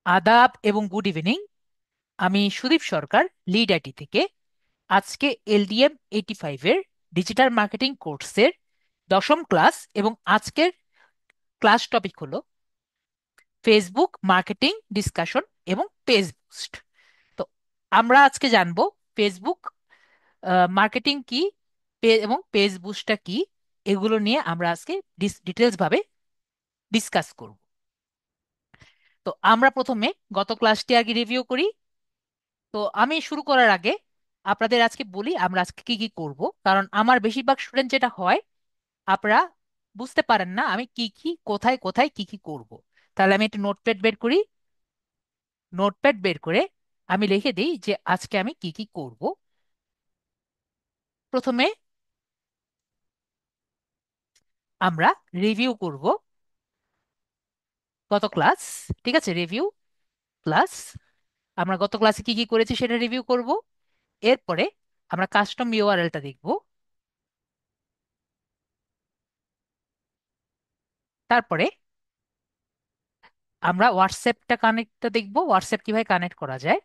আদাব এবং good evening. আমি সুদীপ সরকার, লিড আইটি থেকে। আজকে LDM 85-এর ডিজিটাল মার্কেটিং কোর্সের 10ম ক্লাস, এবং আজকের ক্লাস টপিক হলো ফেসবুক মার্কেটিং ডিসকাশন এবং পেজ বুস্ট। তো আমরা আজকে জানবো ফেসবুক মার্কেটিং কি, এবং পেজ বুস্টটা কি। এগুলো নিয়ে আমরা আজকে ডিটেলস ভাবে ডিসকাস করব। তো আমরা প্রথমে গত ক্লাসটি আগে রিভিউ করি। তো আমি শুরু করার আগে আপনাদের আজকে বলি আমরা আজকে কি কি করব, কারণ আমার বেশিরভাগ স্টুডেন্ট যেটা হয়, আপনারা বুঝতে পারেন না আমি কি কি কোথায় কোথায় কি কি করব। তাহলে আমি একটু নোটপ্যাড বের করি। নোটপ্যাড বের করে আমি লিখে দিই যে আজকে আমি কি কি করব। প্রথমে আমরা রিভিউ করব গত ক্লাস। ঠিক আছে, রিভিউ ক্লাস। আমরা গত ক্লাসে কি কি করেছি সেটা রিভিউ করব। এরপরে আমরা কাস্টম ইউআরএলটা দেখব। তারপরে আমরা হোয়াটসঅ্যাপটা কানেক্টটা দেখব, হোয়াটসঅ্যাপ কিভাবে কানেক্ট করা যায়।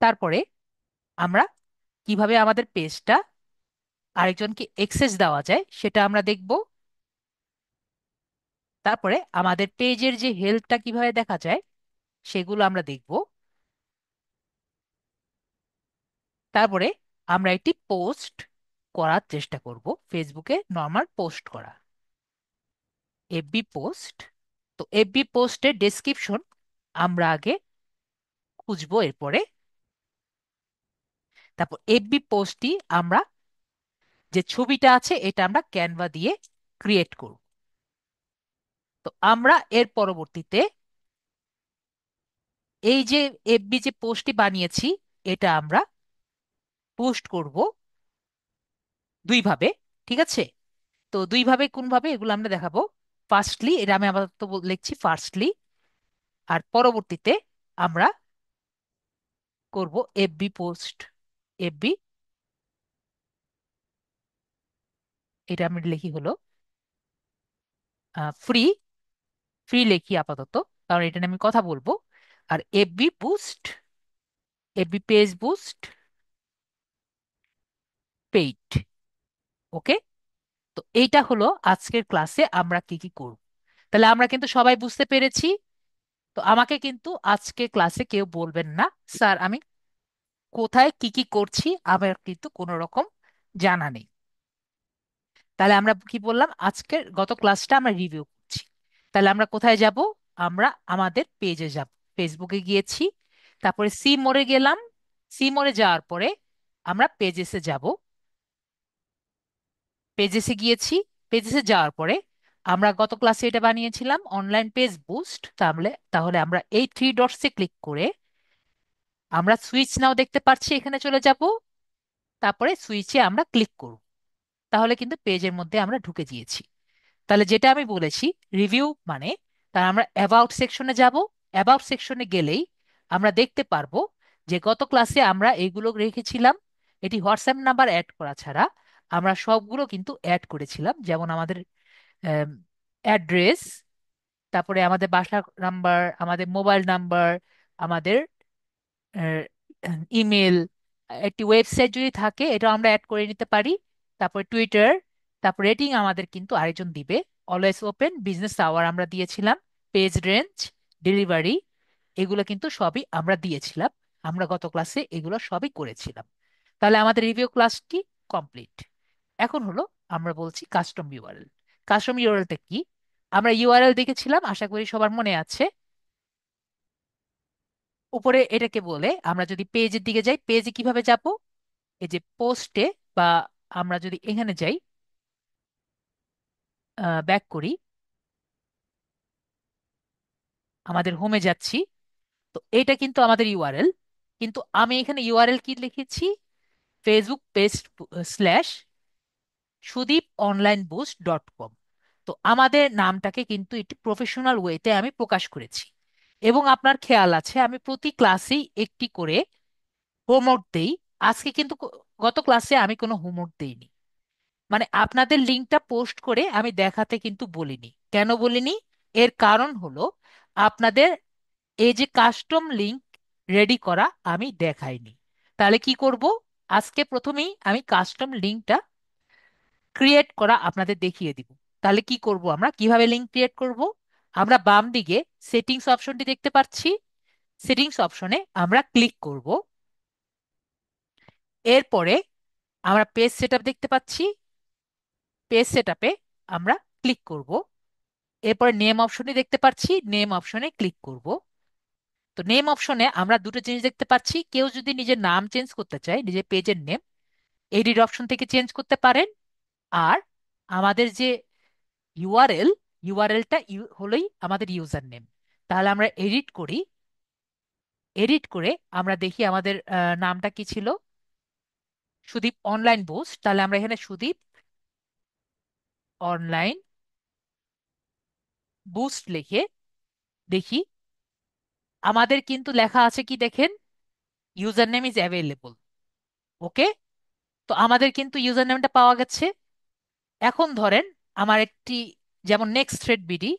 তারপরে আমরা কিভাবে আমাদের পেজটা আরেকজনকে অ্যাক্সেস দেওয়া যায় সেটা আমরা দেখব। তারপরে আমাদের পেজের যে হেল্পটা কিভাবে দেখা যায় সেগুলো আমরা দেখব। তারপরে আমরা একটি পোস্ট করার চেষ্টা করব, ফেসবুকে নর্মাল পোস্ট করা, এফবি পোস্ট। তো এফবি পোস্টের ডেসক্রিপশন আমরা আগে খুঁজবো। এরপরে তারপর এফবি পোস্টটি আমরা, যে ছবিটা আছে এটা আমরা ক্যানভা দিয়ে ক্রিয়েট করব। তো আমরা এর পরবর্তীতে এই যে এফবি যে পোস্টটি বানিয়েছি এটা আমরা পোস্ট করব দুইভাবে। ঠিক আছে, তো দুইভাবে কোনভাবে এগুলো আমরা দেখাবো। ফার্স্টলি, এটা আমি আপাতত লিখছি ফার্স্টলি, আর পরবর্তীতে আমরা করব এফবি পোস্ট। এফবি, এটা আমি লিখি হলো ফ্রি। ফ্রি লিখি আপাতত, কারণ এটা নিয়ে আমি কথা বলবো। আর FB boost, FB page boost paid. Okay, তো এইটা হলো আজকের ক্লাসে আমরা কি কি করব। তাহলে আমরা কিন্তু সবাই বুঝতে পেরেছি। তো আমাকে কিন্তু আজকে ক্লাসে কেউ বলবেন না স্যার আমি কোথায় কি কি করছি, আমার কিন্তু কোনো রকম জানা নেই। তাহলে আমরা কি বললাম, আজকের গত ক্লাসটা আমরা রিভিউ করছি। তাহলে আমরা কোথায় যাব? আমরা আমাদের পেজে যাব। ফেসবুকে গিয়েছি, তারপরে সি মোড়ে গেলাম। সি মোড়ে যাওয়ার পরে আমরা পেজেসে যাব। পেজেসে গিয়েছি। পেজেসে যাওয়ার পরে আমরা গত ক্লাসে এটা বানিয়েছিলাম অনলাইন পেজ বুস্ট। তাহলে তাহলে আমরা এই থ্রি ডটসে ক্লিক করে আমরা সুইচ নাও দেখতে পাচ্ছি, এখানে চলে যাব। তারপরে সুইচে আমরা ক্লিক করব। তাহলে কিন্তু পেজের মধ্যে আমরা ঢুকে গিয়েছি। তাহলে যেটা আমি বলেছি রিভিউ মানে, তার আমরা অ্যাবাউট সেকশনে যাব। অ্যাবাউট সেকশনে গেলেই আমরা দেখতে পারবো যে গত ক্লাসে আমরা এইগুলো রেখেছিলাম। এটি হোয়াটসঅ্যাপ নাম্বার অ্যাড করা ছাড়া আমরা সবগুলো কিন্তু অ্যাড করেছিলাম, যেমন আমাদের অ্যাড্রেস, তারপরে আমাদের বাসা নাম্বার, আমাদের মোবাইল নাম্বার, আমাদের ইমেল, একটি ওয়েবসাইট যদি থাকে এটা আমরা অ্যাড করে নিতে পারি। তারপর টুইটার, তারপর রেটিং আমাদের কিন্তু আরেকজন দিবে। অলওয়েজ ওপেন, বিজনেস আওয়ার আমরা দিয়েছিলাম, পেজ রেঞ্জ, ডেলিভারি, এগুলো কিন্তু সবই আমরা দিয়েছিলাম। আমরা গত ক্লাসে এগুলো সবই করেছিলাম। তাহলে আমাদের রিভিউ ক্লাসটি কমপ্লিট। এখন হলো আমরা বলছি কাস্টম ইউআরএল। কাস্টম ইউআরএলটা কি? আমরা ইউআরএল দেখেছিলাম, আশা করি সবার মনে আছে। উপরে এটাকে বলে, আমরা যদি পেজের দিকে যাই, পেজে কিভাবে যাব? এই যে পোস্টে, বা আমরা যদি এখানে যাই, ব্যাক করি, আমাদের হোমে যাচ্ছি। তো এটা কিন্তু আমাদের ইউআরএল। কিন্তু আমি এখানে ইউআরএল কি লিখেছি? Facebook page slash sudeeponlineboost.com। তো আমাদের নামটাকে কিন্তু একটি প্রফেশনাল ওয়েতে আমি প্রকাশ করেছি। এবং আপনার খেয়াল আছে আমি প্রতি ক্লাসেই একটি করে হোমওয়ার্ক দেই। আজকে কিন্তু গত ক্লাসে আমি কোনো হোমওয়ার্ক দেইনি। মানে আপনাদের লিঙ্কটা পোস্ট করে আমি দেখাতে কিন্তু বলিনি। কেন বলিনি? এর কারণ হলো আপনাদের এই যে কাস্টম লিংক রেডি করা আমি দেখাইনি। তাহলে কি করব? আজকে প্রথমেই আমি কাস্টম লিংকটা ক্রিয়েট করা আপনাদের দেখিয়ে দিব। তাহলে কি করব, আমরা কিভাবে লিংক ক্রিয়েট করব? আমরা বাম দিকে সেটিংস অপশনটি দেখতে পাচ্ছি। সেটিংস অপশনে আমরা ক্লিক করব। এরপরে আমরা পেজ সেটআপ দেখতে পাচ্ছি। পেজ সেটআপে আমরা ক্লিক করব। এরপরে নেম অপশনে দেখতে পাচ্ছি, নেম অপশনে ক্লিক করব। তো নেম অপশনে আমরা দুটো জিনিস দেখতে পাচ্ছি। কেউ যদি নিজের নাম চেঞ্জ করতে চায়, নিজের পেজের নেম এডিট অপশন থেকে চেঞ্জ করতে পারেন। আর আমাদের যে ইউআরএল, ইউআরএলটা হলোই আমাদের ইউজার নেম। তাহলে আমরা এডিট করি। এডিট করে আমরা দেখি আমাদের নামটা কি ছিল, সুদীপ অনলাইন বুস্ট। তাহলে আমরা এখানে সুদীপ অনলাইন বুস্ট লিখে দেখি আমাদের কিন্তু লেখা আছে কি দেখেন, ইউজার নেম ইজ অ্যাভেলেবল। ওকে, তো আমাদের কিন্তু ইউজার নেমটা পাওয়া গেছে। এখন ধরেন আমার একটি, যেমন নেক্সট থ্রেড বিডি,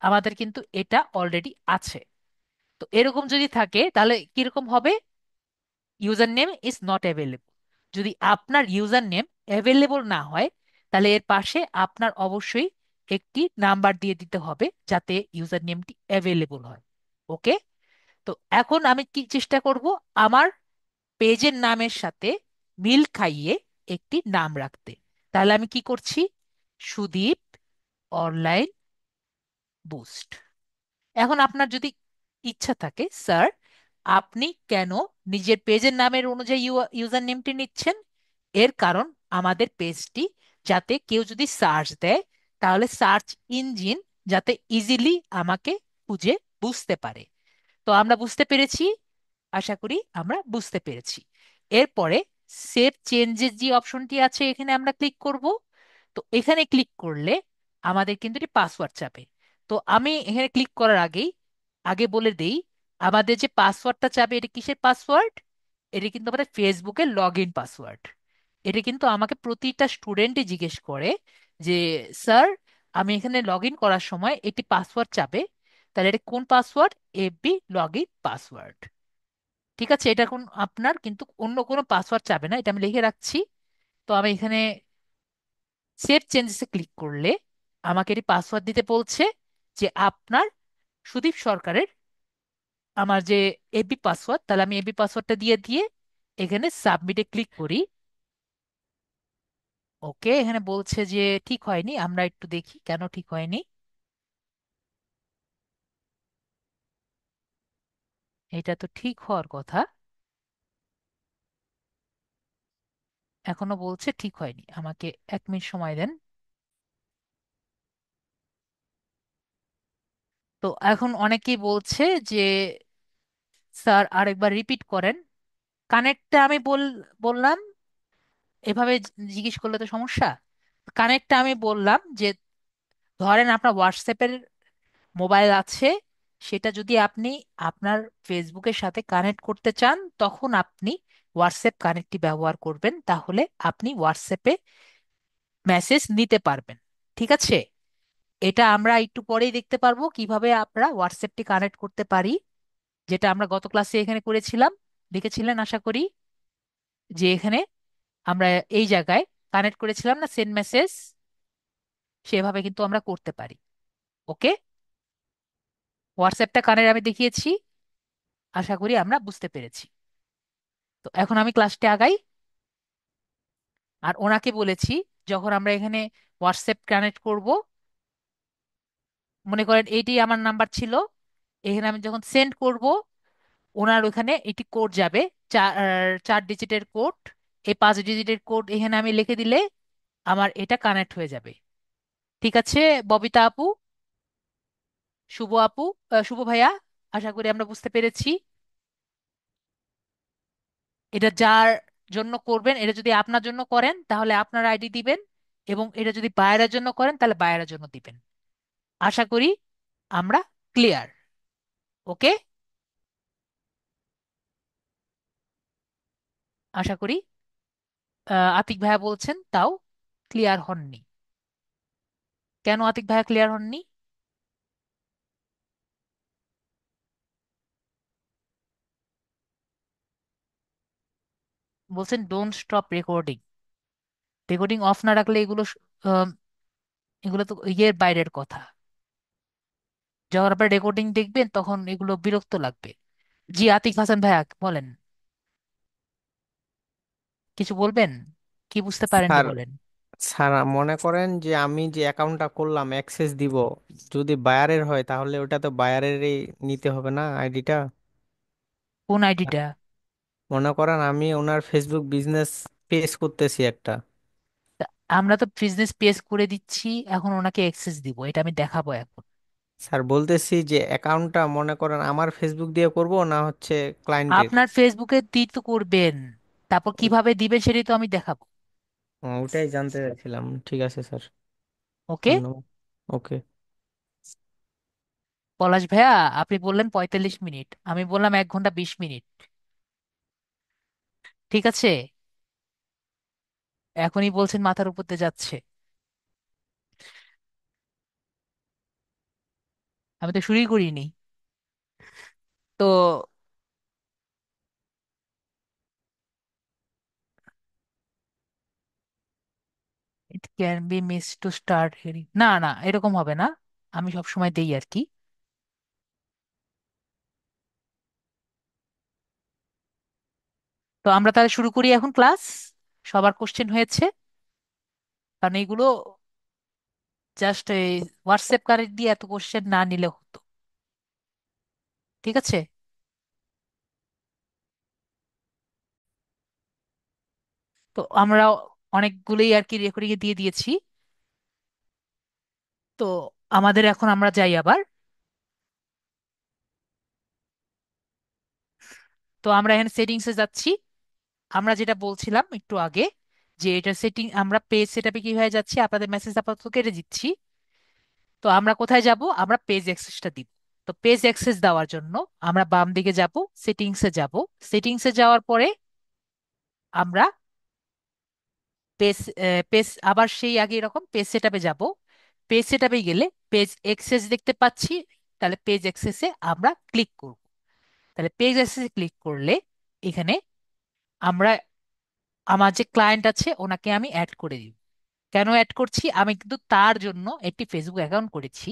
আমাদের কিন্তু এটা অলরেডি আছে। তো এরকম যদি থাকে তাহলে কিরকম হবে? User name is not available. যদি আপনার ইউজার নেম অ্যাভেলেবল না হয়, তাহলে এর পাশে আপনার অবশ্যই একটি নাম্বার দিয়ে দিতে হবে যাতে ইউজার নেমটি অ্যাভেলেবল হয়। ওকে, তো এখন আমি কি চেষ্টা করব, আমার পেজের নামের সাথে মিল খাইয়ে একটি নাম রাখতে। তাহলে আমি কি করছি, সুদীপ অনলাইন বুস্ট। এখন আপনার যদি ইচ্ছা থাকে, স্যার আপনি কেন নিজের পেজের নামের অনুযায়ী ইউজার নেমটি নিচ্ছেন? এর কারণ আমাদের পেজটি যাতে কেউ যদি সার্চ দেয়, তাহলে সার্চ ইঞ্জিন যাতে ইজিলি আমাকে খুঁজে বুঝতে পারে। তো আমরা বুঝতে পেরেছি, আশা করি আমরা বুঝতে পেরেছি। এরপরে সেভ চেঞ্জেস যে অপশনটি আছে এখানে আমরা ক্লিক করব। তো এখানে ক্লিক করলে আমাদের কিন্তু এটি পাসওয়ার্ড চাবে। তো আমি এখানে ক্লিক করার আগেই আগে বলে দেই, আমাদের যে পাসওয়ার্ডটা চাবে এটা কিসের পাসওয়ার্ড? এটা কিন্তু আমাদের ফেসবুকের লগ ইন পাসওয়ার্ড। এটা কিন্তু আমাকে প্রতিটা স্টুডেন্টই জিজ্ঞেস করে যে স্যার আমি এখানে লগ ইন করার সময় একটি পাসওয়ার্ড চাবে, তাহলে এটা কোন password? FB log in password. ঠিক আছে, এটা কোন আপনার কিন্তু অন্য কোনো পাসওয়ার্ড চাবে না, এটা আমি লিখে রাখছি। তো আমি এখানে সেভ চেঞ্জেসে ক্লিক করলে আমাকে এটি পাসওয়ার্ড দিতে বলছে, যে আপনার সুদীপ সরকারের আমার যে এবি পাসওয়ার্ড। তাহলে আমি এবি পাসওয়ার্ডটা দিয়ে দিয়ে এখানে সাবমিটে ক্লিক করি। ওকে, এখানে বলছে যে ঠিক হয়নি, আমরা একটু দেখি কেন ঠিক হয়নি। এটা তো ঠিক হওয়ার কথা, এখনো বলছে ঠিক হয়নি। আমাকে 1 মিনিট সময় দেন। তো এখন অনেকেই বলছে যে স্যার আরেকবার রিপিট করেন। কানেক্টটা আমি বললাম, এভাবে জিজ্ঞেস করলে তো সমস্যা। কানেক্টটা আমি বললাম যে ধরেন আপনার হোয়াটসঅ্যাপের মোবাইল আছে, সেটা যদি আপনি আপনার ফেসবুকের সাথে কানেক্ট করতে চান তখন আপনি হোয়াটসঅ্যাপ কানেক্টটি ব্যবহার করবেন, তাহলে আপনি হোয়াটসঅ্যাপে মেসেজ নিতে পারবেন। ঠিক আছে, এটা আমরা একটু পরেই দেখতে পারবো কিভাবে আমরা হোয়াটসঅ্যাপটি কানেক্ট করতে পারি, যেটা আমরা গত ক্লাসে এখানে করেছিলাম। দেখেছিলেন আশা করি, যে এখানে আমরা এই জায়গায় কানেক্ট করেছিলাম না সেন্ড মেসেজ, সেভাবে কিন্তু আমরা করতে পারি। ওকে, হোয়াটসঅ্যাপটা কানেক্ট আমি দেখিয়েছি, আশা করি আমরা বুঝতে পেরেছি। তো এখন আমি ক্লাসটি আগাই। আর ওনাকে বলেছি যখন আমরা এখানে হোয়াটসঅ্যাপ কানেক্ট করব, মনে করেন এইটি আমার নাম্বার ছিল, এখানে আমি যখন সেন্ড করব ওনার ওখানে এটি কোড যাবে, 4 ডিজিটের কোড। এই 5 ডিজিটের কোড এখানে আমি লিখে দিলে আমার এটা কানেক্ট হয়ে যাবে। ঠিক আছে ববিতা আপু, শুভ আপু, শুভ ভাইয়া, আশা করি আমরা বুঝতে পেরেছি। এটা যার জন্য করবেন, এটা যদি আপনার জন্য করেন তাহলে আপনার আইডি দিবেন, এবং এটা যদি বায়ের জন্য করেন তাহলে বায়ের জন্য দিবেন। আশা করি আমরা ক্লিয়ার। ওকে, আশা করি আতিক ভাইয়া বলছেন তাও ক্লিয়ার হননি। কেন আতিক ভাইয়া ক্লিয়ার হননি? বলছেন don't stop recording. Recording of না রাখলে এগুলো আম, এগুলো তো ইয়ের বাইরের কথা। যখন আপনার রেকর্ডিং দেখবেন তখন এগুলো বিরক্ত লাগবে। জি, আতিক হাসান ভাইয়া বলেন, কিছু বলবেন? কি বুঝতে পারেননি স্যার, বলেন। স্যার মনে করেন যে আমি যে অ্যাকাউন্টটা করলাম অ্যাক্সেস দিব, যদি বায়ারের হয় তাহলে ওটা তো বায়ারেরই নিতে হবে না আইডিটা। কোন আইডিটা? মনে করেন আমি ওনার ফেসবুক বিজনেস পেজ করতেছি একটা। আমরা তো বিজনেস পেজ করে দিচ্ছি, এখন ওনাকে অ্যাক্সেস দিব, এটা আমি দেখাবো এখন। স্যার বলতেছি যে অ্যাকাউন্টটা মনে করেন আমার ফেসবুক দিয়ে করব না হচ্ছে ক্লায়েন্টের। আপনার ফেসবুকে দিই তো করবেন, তারপর কিভাবে দিবেন সেটাই তো আমি দেখাবো। ওটাই জানতে চাইছিলাম। ঠিক আছে স্যার, ওকে। ধন্যবাদ। ওকে। পলাশ ভাইয়া, আপনি বললেন 45 মিনিট, আমি বললাম 1 ঘন্টা 20 মিনিট। ঠিক আছে? এখনই বলছেন মাথার উপর দিয়ে যাচ্ছে। আমি তো শুরুই করিনি। তো it can be miss to start hearing, না না, এরকম হবে না। আমি সব সময় দেই আর কি। তো আমরা তাহলে শুরু করি এখন ক্লাস। সবার কোশ্চেন হয়েছে? কারণ এইগুলো জাস্ট হোয়াটসঅ্যাপ কারেন্ট দিয়ে এত কোশ্চেন না নিলে হতো। ঠিক আছে? তো আমরা অনেকগুলোই আর কি রেকর্ডিং এ দিয়ে দিয়েছি। তো আমাদের এখন আমরা যাই আবার। তো আমরা এখানে সেটিংসে যাচ্ছি। আমরা যেটা বলছিলাম একটু আগে, যে এটা সেটিং, আমরা পেজ সেটআপে কিভাবে যাচ্ছি, আপনাদের মেসেজ আপাতত কেটে দিচ্ছি। তো আমরা কোথায় যাব? আমরা পেজ অ্যাক্সেসটা দিব। তো পেজ অ্যাক্সেস দেওয়ার জন্য আমরা বাম দিকে যাব, সেটিংসে যাব। সেটিংসে যাওয়ার পরে আমরা পেজ পেজ আবার সেই আগে এরকম পেজ সেটআপে যাব। পেজ সেটআপে গেলে পেজ অ্যাক্সেস দেখতে পাচ্ছি। তাহলে পেজ অ্যাক্সেসে আমরা ক্লিক করব। তাহলে পেজ অ্যাক্সেসে ক্লিক করলে এখানে আমরা আমার যে ক্লায়েন্ট আছে ওনাকে আমি অ্যাড করে দিব। কেন অ্যাড করছি? আমি কিন্তু তার জন্য একটি ফেসবুক অ্যাকাউন্ট করেছি।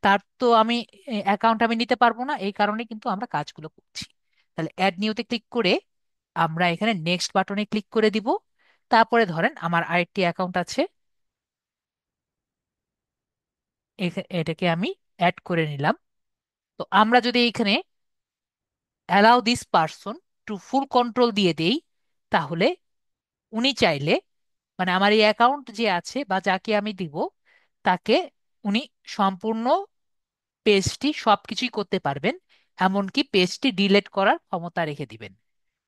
তার তো আমি অ্যাকাউন্ট আমি নিতে পারবো না, এই কারণে কিন্তু আমরা কাজগুলো করছি। তাহলে অ্যাড নিউতে ক্লিক করে আমরা এখানে নেক্সট বাটনে ক্লিক করে দিব। তারপরে ধরেন আমার আরেকটি অ্যাকাউন্ট আছে, এটাকে আমি অ্যাড করে নিলাম। তো আমরা যদি এখানে allow this person to full control দিয়ে দেই, তাহলে উনি চাইলে, মানে আমার এই অ্যাকাউন্ট যে আছে বা যাকে আমি দিব, তাকে উনি সম্পূর্ণ পেজটি সবকিছুই করতে পারবেন। এমনকি পেজটি ডিলিট করার ক্ষমতা রেখে দিবেন।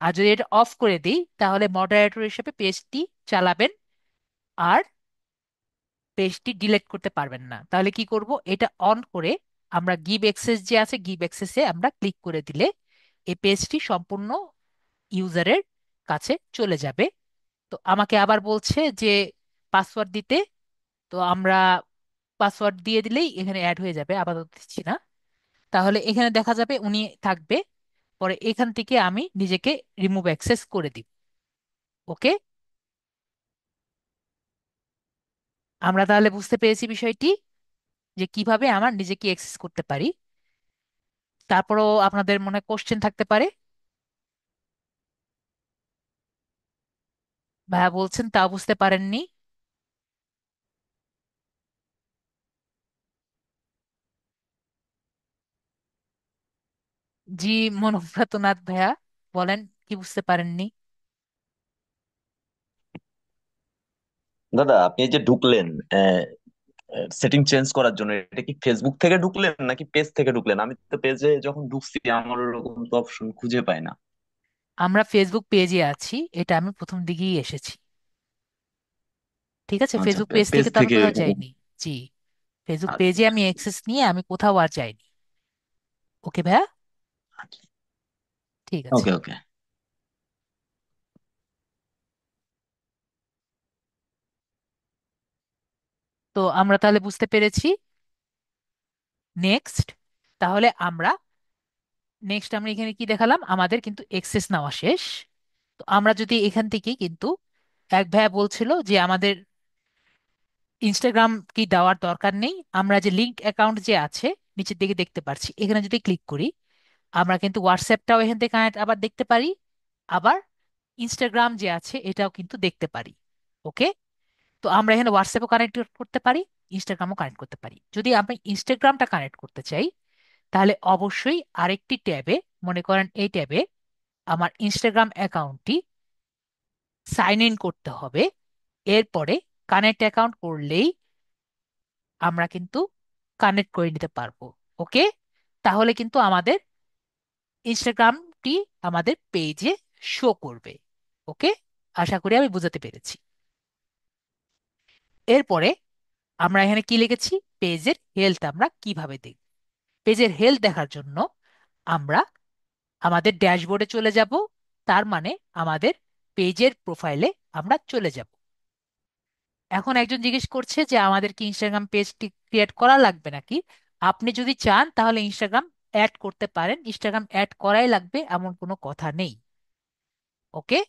আর যদি এটা অফ করে দিই তাহলে মডারেটর হিসেবে পেজটি চালাবেন, আর পেজটি ডিলিট করতে পারবেন না। তাহলে কি করব? এটা অন করে আমরা গিভ অ্যাক্সেস যে আছে, গিভ অ্যাক্সেসে আমরা ক্লিক করে দিলে এই পেজটি সম্পূর্ণ ইউজারের কাছে চলে যাবে। তো আমাকে আবার বলছে যে পাসওয়ার্ড দিতে। তো আমরা পাসওয়ার্ড দিয়ে দিলেই এখানে অ্যাড হয়ে যাবে, আপাতত দিচ্ছি না। তাহলে এখানে দেখা যাবে উনি থাকবে। পরে এখান থেকে আমি নিজেকে রিমুভ অ্যাক্সেস করে দিব। ওকে। আমরা তাহলে বুঝতে পেরেছি বিষয়টি, যে কিভাবে আমার নিজেকে অ্যাক্সেস করতে পারি। তারপরও আপনাদের মনে কোশ্চেন থাকতে পারে। ভাইয়া বলছেন তা বুঝতে পারেননি। জি, মনোব্রত নাথ ভাইয়া বলেন, কি বুঝতে পারেননি? দাদা, আপনি এই যে ঢুকলেন সেটিং চেঞ্জ করার জন্য, এটা কি ফেসবুক থেকে ঢুকলেন নাকি পেজ থেকে ঢুকলেন? আমি তো পেজে যখন ঢুকছি আমার ওরকম তো অপশন খুঁজে পাই না। আমরা ফেসবুক পেজে আছি, এটা আমি প্রথম দিকেই এসেছি। ঠিক আছে, আচ্ছা, ফেসবুক পেজ পেজ থেকে তো আমি থেকে। কোথাও যাইনি। জি, ফেসবুক আচ্ছা, পেজে আমি অ্যাক্সেস নিয়ে আমি কোথাও আর যাইনি। ওকে ভাইয়া। ঠিক আছে। ওকে ওকে। তো আমরা তাহলে বুঝতে পেরেছি। নেক্সট, তাহলে আমরা নেক্সট আমরা এখানে কি দেখালাম? আমাদের কিন্তু এক্সেস নেওয়া শেষ। তো আমরা যদি এখান থেকে কিন্তু, এক ভাইয়া বলছিল যে আমাদের ইনস্টাগ্রাম কি দেওয়ার দরকার নেই, আমরা যে লিঙ্ক অ্যাকাউন্ট যে আছে নিচের দিকে দেখতে পাচ্ছি, এখানে যদি ক্লিক করি আমরা কিন্তু হোয়াটসঅ্যাপটাও এখান থেকে কানেক্ট আবার দেখতে পারি, আবার ইনস্টাগ্রাম যে আছে এটাও কিন্তু দেখতে পারি। ওকে, তো আমরা এখানে হোয়াটসঅ্যাপও কানেক্ট করতে পারি, ইনস্টাগ্রামও কানেক্ট করতে পারি। যদি আমি ইনস্টাগ্রামটা কানেক্ট করতে চাই তাহলে অবশ্যই আরেকটি ট্যাবে, মনে করেন এই ট্যাবে আমার ইনস্টাগ্রাম অ্যাকাউন্টটি সাইন ইন করতে হবে। এরপরে কানেক্ট অ্যাকাউন্ট করলেই আমরা কিন্তু কানেক্ট করে নিতে পারবো। ওকে, তাহলে কিন্তু আমাদের ইনস্টাগ্রামটি আমাদের পেজে শো করবে। ওকে, আশা করি আমি বুঝাতে পেরেছি। এরপরে আমরা এখানে কি লিখেছি, পেজের হেলথ আমরা কিভাবে দেখব। পেজের হেলথ দেখার জন্য আমরা আমাদের ড্যাশবোর্ডে চলে যাব, তার মানে আমাদের পেজের প্রোফাইলে আমরা চলে যাব। এখন একজন জিজ্ঞেস করছে যে আমাদের কি ইনস্টাগ্রাম পেজটি ক্রিয়েট করা লাগবে নাকি। আপনি যদি চান তাহলে ইনস্টাগ্রাম অ্যাড করতে পারেন, ইনস্টাগ্রাম অ্যাড করাই লাগবে এমন কোনো কথা নেই। ওকে,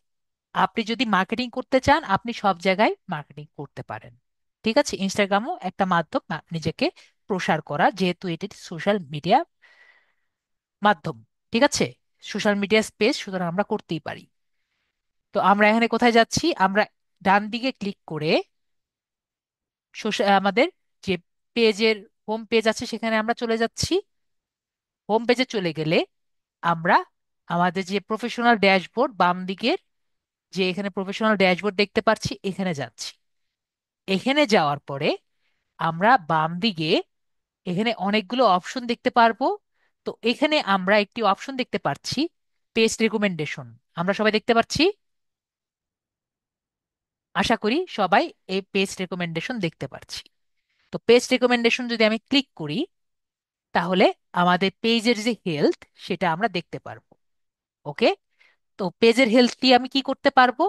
আপনি যদি মার্কেটিং করতে চান আপনি সব জায়গায় মার্কেটিং করতে পারেন। ঠিক আছে, ইনস্টাগ্রামও একটা মাধ্যম নিজেকে প্রসার করা, যেহেতু এটি সোশ্যাল মিডিয়া মাধ্যম। ঠিক আছে, সোশ্যাল মিডিয়া স্পেস, সুতরাং আমরা করতেই পারি। তো আমরা এখানে কোথায় যাচ্ছি, আমরা ডান দিকে ক্লিক করে আমাদের যে পেজের হোম পেজ আছে সেখানে আমরা চলে যাচ্ছি। হোম পেজে চলে গেলে আমরা আমাদের যে প্রফেশনাল ড্যাশবোর্ড বাম দিকের, যে এখানে প্রফেশনাল ড্যাশবোর্ড দেখতে পাচ্ছি এখানে যাচ্ছি। এখানে যাওয়ার পরে আমরা বাম দিকে এখানে অনেকগুলো অপশন দেখতে পারবো। তো এখানে আমরা একটি অপশন দেখতে পাচ্ছি, পেজ রেকমেন্ডেশন। আমরা সবাই দেখতে পাচ্ছি, আশা করি সবাই এই পেজ রেকমেন্ডেশন দেখতে পাচ্ছি। তো পেজ রেকমেন্ডেশন যদি আমি ক্লিক করি তাহলে আমাদের পেজের যে হেলথ সেটা আমরা দেখতে পারবো। ওকে, তো পেজের হেলথটি আমি কি করতে পারবো,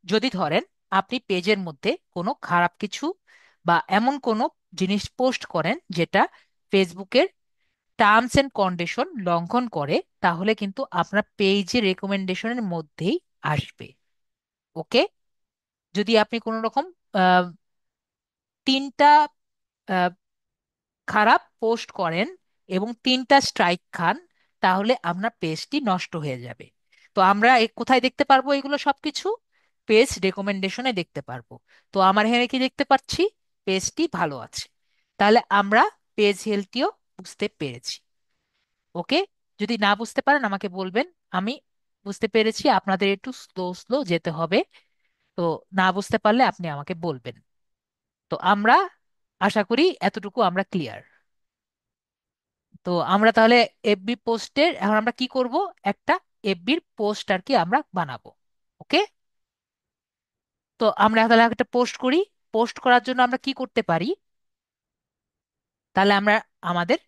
যদি ধরেন আপনি পেজের মধ্যে কোনো খারাপ কিছু বা এমন কোনো জিনিস পোস্ট করেন যেটা ফেসবুকের টার্মস এন্ড কন্ডিশন লঙ্ঘন করে, তাহলে কিন্তু আপনার পেজের রেকমেন্ডেশনের মধ্যেই আসবে। ওকে, যদি আপনি কোনো রকম আহ, তিনটা খারাপ পোস্ট করেন এবং তিনটা স্ট্রাইক খান, তাহলে আপনার পেজটি নষ্ট হয়ে যাবে। তো আমরা কোথায় দেখতে পারবো এগুলো সবকিছু, পেজ রেকমেন্ডেশনে দেখতে পারবো। তো আমার এখানে কি দেখতে পাচ্ছি, পেজটি ভালো আছে। তাহলে আমরা পেজ হেলথটিও বুঝতে পেরেছি। ওকে, যদি না বুঝতে পারেন আমাকে বলবেন, আমি বুঝতে পেরেছি, আপনাদের একটু স্লো স্লো যেতে হবে। তো না বুঝতে পারলে আপনি আমাকে বলবেন। তো আমরা আশা করি এতটুকু আমরা ক্লিয়ার। তো আমরা তাহলে এফবি পোস্টের এখন আমরা কি করব, একটা এফবির পোস্ট আর কি আমরা বানাবো। ওকে, তো আমরা তাহলে একটা পোস্ট করি। পোস্ট করার জন্য আমরা কি করতে পারি, তাহলে আমরা আমাদের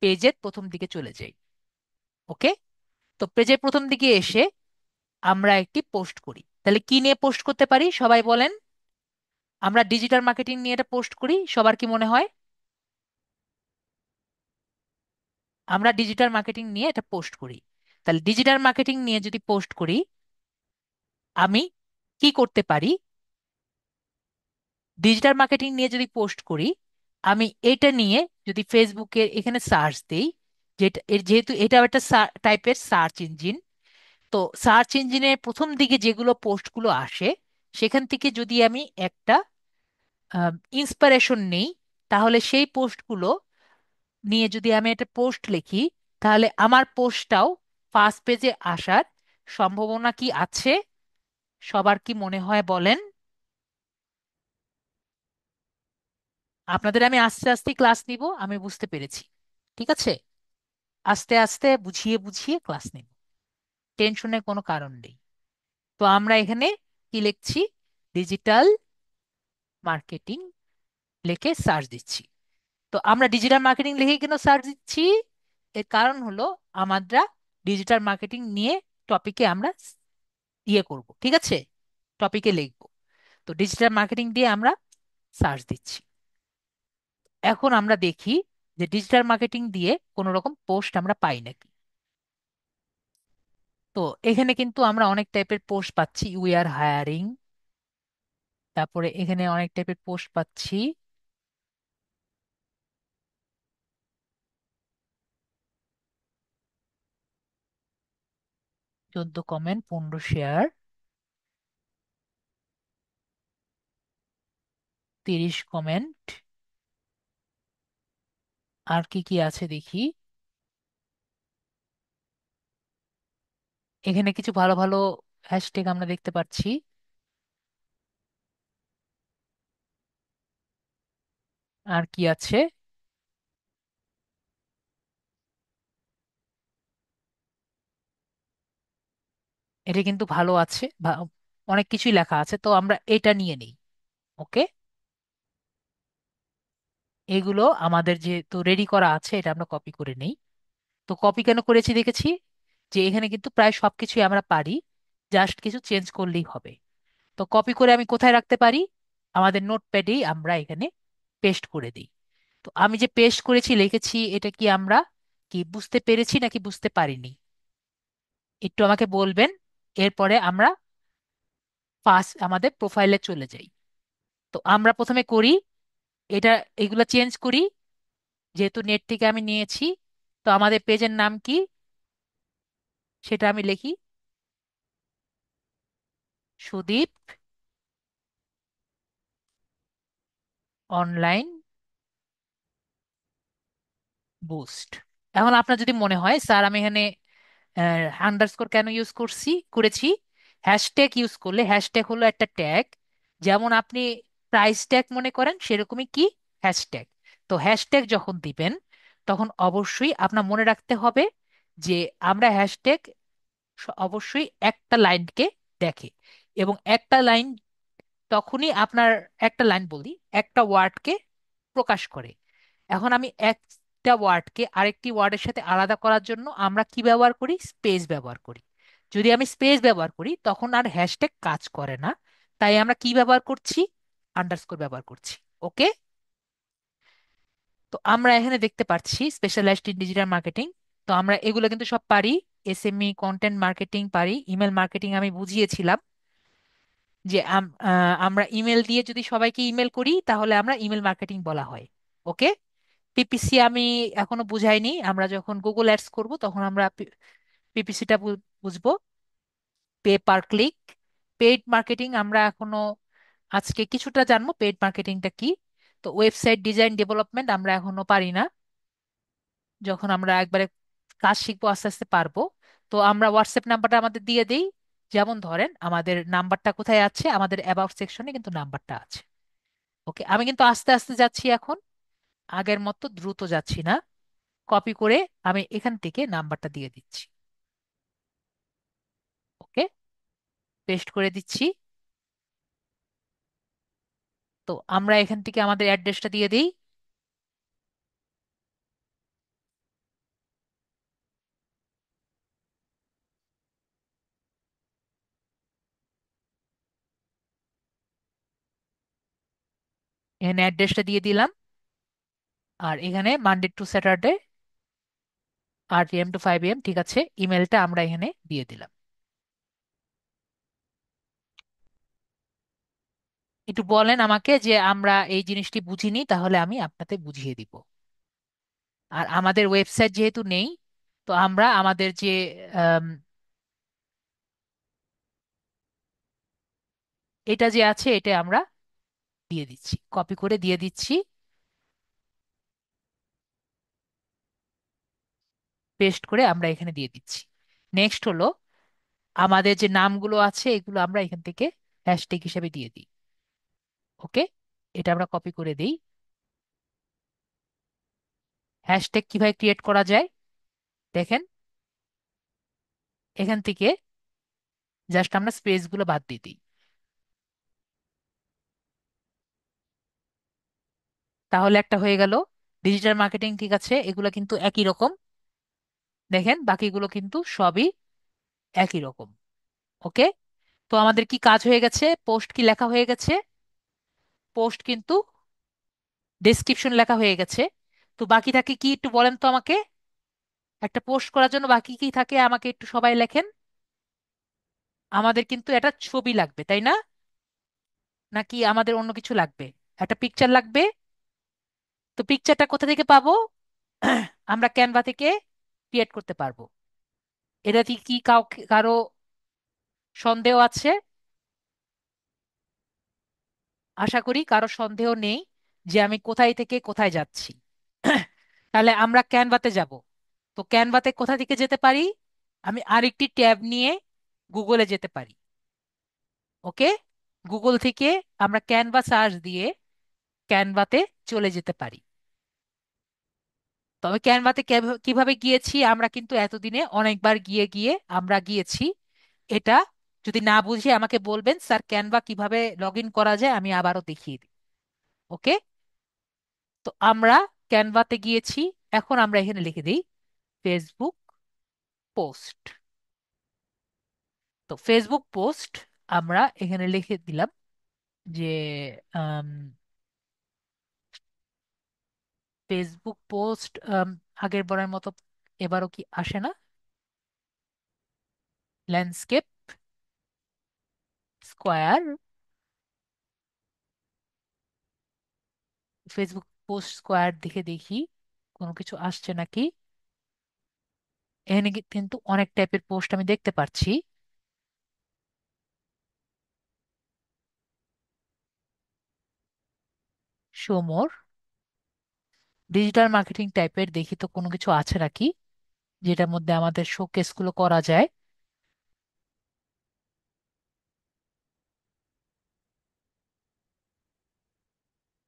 পেজের প্রথম দিকে চলে যাই। ওকে, তো পেজের প্রথম দিকে এসে আমরা একটি পোস্ট করি। তাহলে কি নিয়ে পোস্ট করতে পারি সবাই বলেন। আমরা ডিজিটাল মার্কেটিং নিয়ে এটা পোস্ট করি, সবার কি মনে হয়? আমরা ডিজিটাল মার্কেটিং নিয়ে এটা পোস্ট করি। তাহলে ডিজিটাল মার্কেটিং নিয়ে যদি পোস্ট করি আমি কি করতে পারি, ডিজিটাল মার্কেটিং নিয়ে যদি পোস্ট করি আমি এটা নিয়ে যদি ফেসবুকে এখানে সার্চ দিই, যেটা যেহেতু এটা একটা টাইপের সার্চ ইঞ্জিন, তো সার্চ ইঞ্জিনের প্রথম দিকে যেগুলো পোস্টগুলো আসে সেখান থেকে যদি আমি একটা ইন্সপিরেশন নেই, তাহলে সেই পোস্টগুলো নিয়ে যদি আমি একটা পোস্ট লিখি তাহলে আমার পোস্টটাও ফার্স্ট পেজে আসার সম্ভাবনা কি আছে? সবার কি মনে হয় বলেন। আপনাদের আমি আস্তে আস্তে ক্লাস নিব, আমি বুঝতে পেরেছি। ঠিক আছে, আস্তে আস্তে বুঝিয়ে বুঝিয়ে ক্লাস নিব, টেনশনের কোনো কারণ নেই। তো আমরা এখানে কি লিখছি, ডিজিটাল মার্কেটিং লিখে সার্চ দিচ্ছি। তো আমরা ডিজিটাল মার্কেটিং লিখে কেন সার্চ দিচ্ছি, এর কারণ হলো আমরা ডিজিটাল মার্কেটিং নিয়ে টপিকে আমরা ইয়ে করব। ঠিক আছে, টপিকে লিখবো। তো ডিজিটাল মার্কেটিং দিয়ে আমরা সার্চ দিচ্ছি। এখন আমরা দেখি যে ডিজিটাল মার্কেটিং দিয়ে কোনো রকম পোস্ট আমরা পাই নাকি। তো তো এখানে কিন্তু আমরা অনেক টাইপের পোস্ট পাচ্ছি, উই আর হায়ারিং। তারপরে এখানে অনেক টাইপের পোস্ট পাচ্ছি, 14 কমেন্ট, 15 শেয়ার, 30 কমেন্ট। আর কি কি আছে দেখি। এখানে কিছু ভালো ভালো হ্যাশট্যাগ আমরা দেখতে পাচ্ছি। আর কি আছে, এটা কিন্তু ভালো আছে, অনেক কিছুই লেখা আছে, তো আমরা এটা নিয়ে নিই। ওকে, এগুলো আমাদের যেহেতু রেডি করা আছে, এটা আমরা কপি করে নেই। তো কপি কেন করেছি দেখেছি, যে এখানে কিন্তু প্রায় সবকিছুই আমরা পারি, জাস্ট কিছু চেঞ্জ করলেই হবে। তো কপি করে আমি কোথায় রাখতে পারি, আমাদের নোটপ্যাডেই আমরা এখানে পেস্ট করে দিই। তো আমি যে পেস্ট করেছি লিখেছি, এটা কি আমরা কি বুঝতে পেরেছি নাকি বুঝতে পারিনি, একটু আমাকে বলবেন। এরপরে আমরা ফার্স্ট আমাদের প্রোফাইলে চলে যাই। তো আমরা প্রথমে করি এটা, এগুলো চেঞ্জ করি, যেহেতু নেট থেকে আমি নিয়েছি। তো আমাদের পেজের নাম কি সেটা আমি লিখি, সুদীপ অনলাইন বুস্ট। এখন আপনার যদি মনে হয় স্যার আমি এখানে আন্ডারস্কোর কেন ইউজ করেছি, হ্যাশট্যাগ ইউজ করলে, হ্যাশট্যাগ হলো একটা ট্যাগ, যেমন আপনি প্রাইস ট্যাগ মনে করেন সেরকমই কি হ্যাশট্যাগ। তো হ্যাশট্যাগ যখন দিবেন তখন অবশ্যই আপনার মনে রাখতে হবে যে আমরা হ্যাশট্যাগ অবশ্যই একটা লাইনকে দেখে, এবং একটা লাইন তখনই আপনার, একটা লাইন বলি, একটা ওয়ার্ডকে প্রকাশ করে। এখন আমি একটা ওয়ার্ডকে আরেকটি ওয়ার্ডের সাথে আলাদা করার জন্য আমরা কি ব্যবহার করি, স্পেস ব্যবহার করি। যদি আমি স্পেস ব্যবহার করি তখন আর হ্যাশট্যাগ কাজ করে না, তাই আমরা কি ব্যবহার করছি, আন্ডারস্কোর ব্যবহার করছি। ওকে, তো আমরা এখানে দেখতে পাচ্ছি স্পেশালাইজড ইন ডিজিটাল মার্কেটিং। তো আমরা এগুলো কিন্তু সব পারি, এসএমই, কন্টেন্ট মার্কেটিং পারি, ইমেল মার্কেটিং আমি বুঝিয়েছিলাম যে আমরা ইমেল দিয়ে যদি সবাইকে ইমেল করি তাহলে আমরা ইমেল মার্কেটিং বলা হয়। ওকে, পিপিসি আমি এখনো বুঝাইনি, আমরা যখন গুগল অ্যাডস করব তখন আমরা পিপিসিটা বুঝবো। Pay per click, paid marketing আমরা এখনো আজকে কিছুটা জানবো পেইড মার্কেটিংটা কি। তো ওয়েবসাইট ডিজাইন ডেভেলপমেন্ট আমরা এখনো পারি না, যখন আমরা একবারে কাজ শিখবো আস্তে আস্তে পারবো। তো আমরা হোয়াটসঅ্যাপ নাম্বারটা আমাদের দিয়ে দিই, যেমন ধরেন আমাদের নাম্বারটা কোথায় আছে, আমাদের অ্যাবাউট সেকশনে কিন্তু নাম্বারটা আছে। ওকে, আমি কিন্তু আস্তে আস্তে যাচ্ছি এখন, আগের মতো দ্রুত যাচ্ছি না। কপি করে আমি এখান থেকে নাম্বারটা দিয়ে দিচ্ছি। ওকে, পেস্ট করে দিচ্ছি। তো আমরা এখান থেকে আমাদের অ্যাড্রেসটা দিয়ে দিই। এখানে অ্যাড্রেসটা দিয়ে দিলাম, আর এখানে Monday to Saturday 8 AM to 5 AM, ঠিক আছে, ইমেলটা আমরা এখানে দিয়ে দিলাম। একটু বলেন আমাকে যে আমরা এই জিনিসটি বুঝিনি, তাহলে আমি আপনাদের বুঝিয়ে দিব। আর আমাদের ওয়েবসাইট যেহেতু নেই, তো আমরা আমাদের যে আম, এটা যে আছে এটা আমরা দিয়ে দিচ্ছি, কপি করে দিয়ে দিচ্ছি, পেস্ট করে আমরা এখানে দিয়ে দিচ্ছি। নেক্সট হলো আমাদের যে নামগুলো আছে এগুলো আমরা এখান থেকে হ্যাশট্যাগ হিসেবে দিয়ে দিই। ওকে, এটা আমরা কপি করে দিই। হ্যাশট্যাগ কিভাবে ক্রিয়েট করা যায় দেখেন, এখান থেকে জাস্ট আমরা স্পেস গুলো বাদ দিয়ে দিই, তাহলে একটা হয়ে গেল ডিজিটাল মার্কেটিং। ঠিক আছে, এগুলো কিন্তু একই রকম, দেখেন বাকিগুলো কিন্তু সবই একই রকম। ওকে, তো আমাদের কি কাজ হয়ে গেছে, পোস্ট কি লেখা হয়ে গেছে, পোস্ট কিন্তু ডেসক্রিপশন লেখা হয়ে গেছে। তো বাকি থাকে কি একটু বলেন তো আমাকে, একটা পোস্ট করার জন্য বাকি কি থাকে আমাকে একটু সবাই লেখেন। আমাদের কিন্তু একটা ছবি লাগবে, তাই না? নাকি আমাদের অন্য কিছু লাগবে? একটা পিকচার লাগবে। তো পিকচারটা কোথা থেকে পাবো? আমরা ক্যানভা থেকে ক্রিয়েট করতে পারবো। এটাতে কি কারো সন্দেহ আছে? আশা করি কারো সন্দেহ নেই যে আমি কোথায় থেকে কোথায় যাচ্ছি। তাহলে আমরা ক্যানভাতে যাব। তো ক্যানভাতে কোথা থেকে যেতে পারি? আমি আরেকটি ট্যাব নিয়ে গুগলে যেতে পারি। ওকে, গুগল থেকে আমরা ক্যানভা সার্চ দিয়ে ক্যানভাতে চলে যেতে পারি। তবে ক্যানভাতে কিভাবে গিয়েছি, আমরা কিন্তু এতদিনে অনেকবার গিয়ে গিয়ে আমরা গিয়েছি। এটা যদি না বুঝে আমাকে বলবেন, স্যার ক্যানভা কিভাবে লগ ইন করা যায়, আমি আবারও দেখিয়ে দিই। ওকে, তো আমরা ক্যানভাতে গিয়েছি। এখন আমরা এখানে লিখে দিই ফেসবুক পোস্ট। তো ফেসবুক পোস্ট আমরা এখানে লিখে দিলাম যে ফেসবুক পোস্ট আগের বারের মতো এবারও কি আসে না? Landscape square, Facebook post square দেখে দেখি কোনো কিছু আসছে নাকি। এখানে কিন্তু অনেক টাইপের পোস্ট আমি দেখতে পাচ্ছি। সোমোর ডিজিটাল মার্কেটিং টাইপের দেখি তো কোনো কিছু আছে নাকি যেটার মধ্যে আমাদের শোকেস গুলো করা যায়।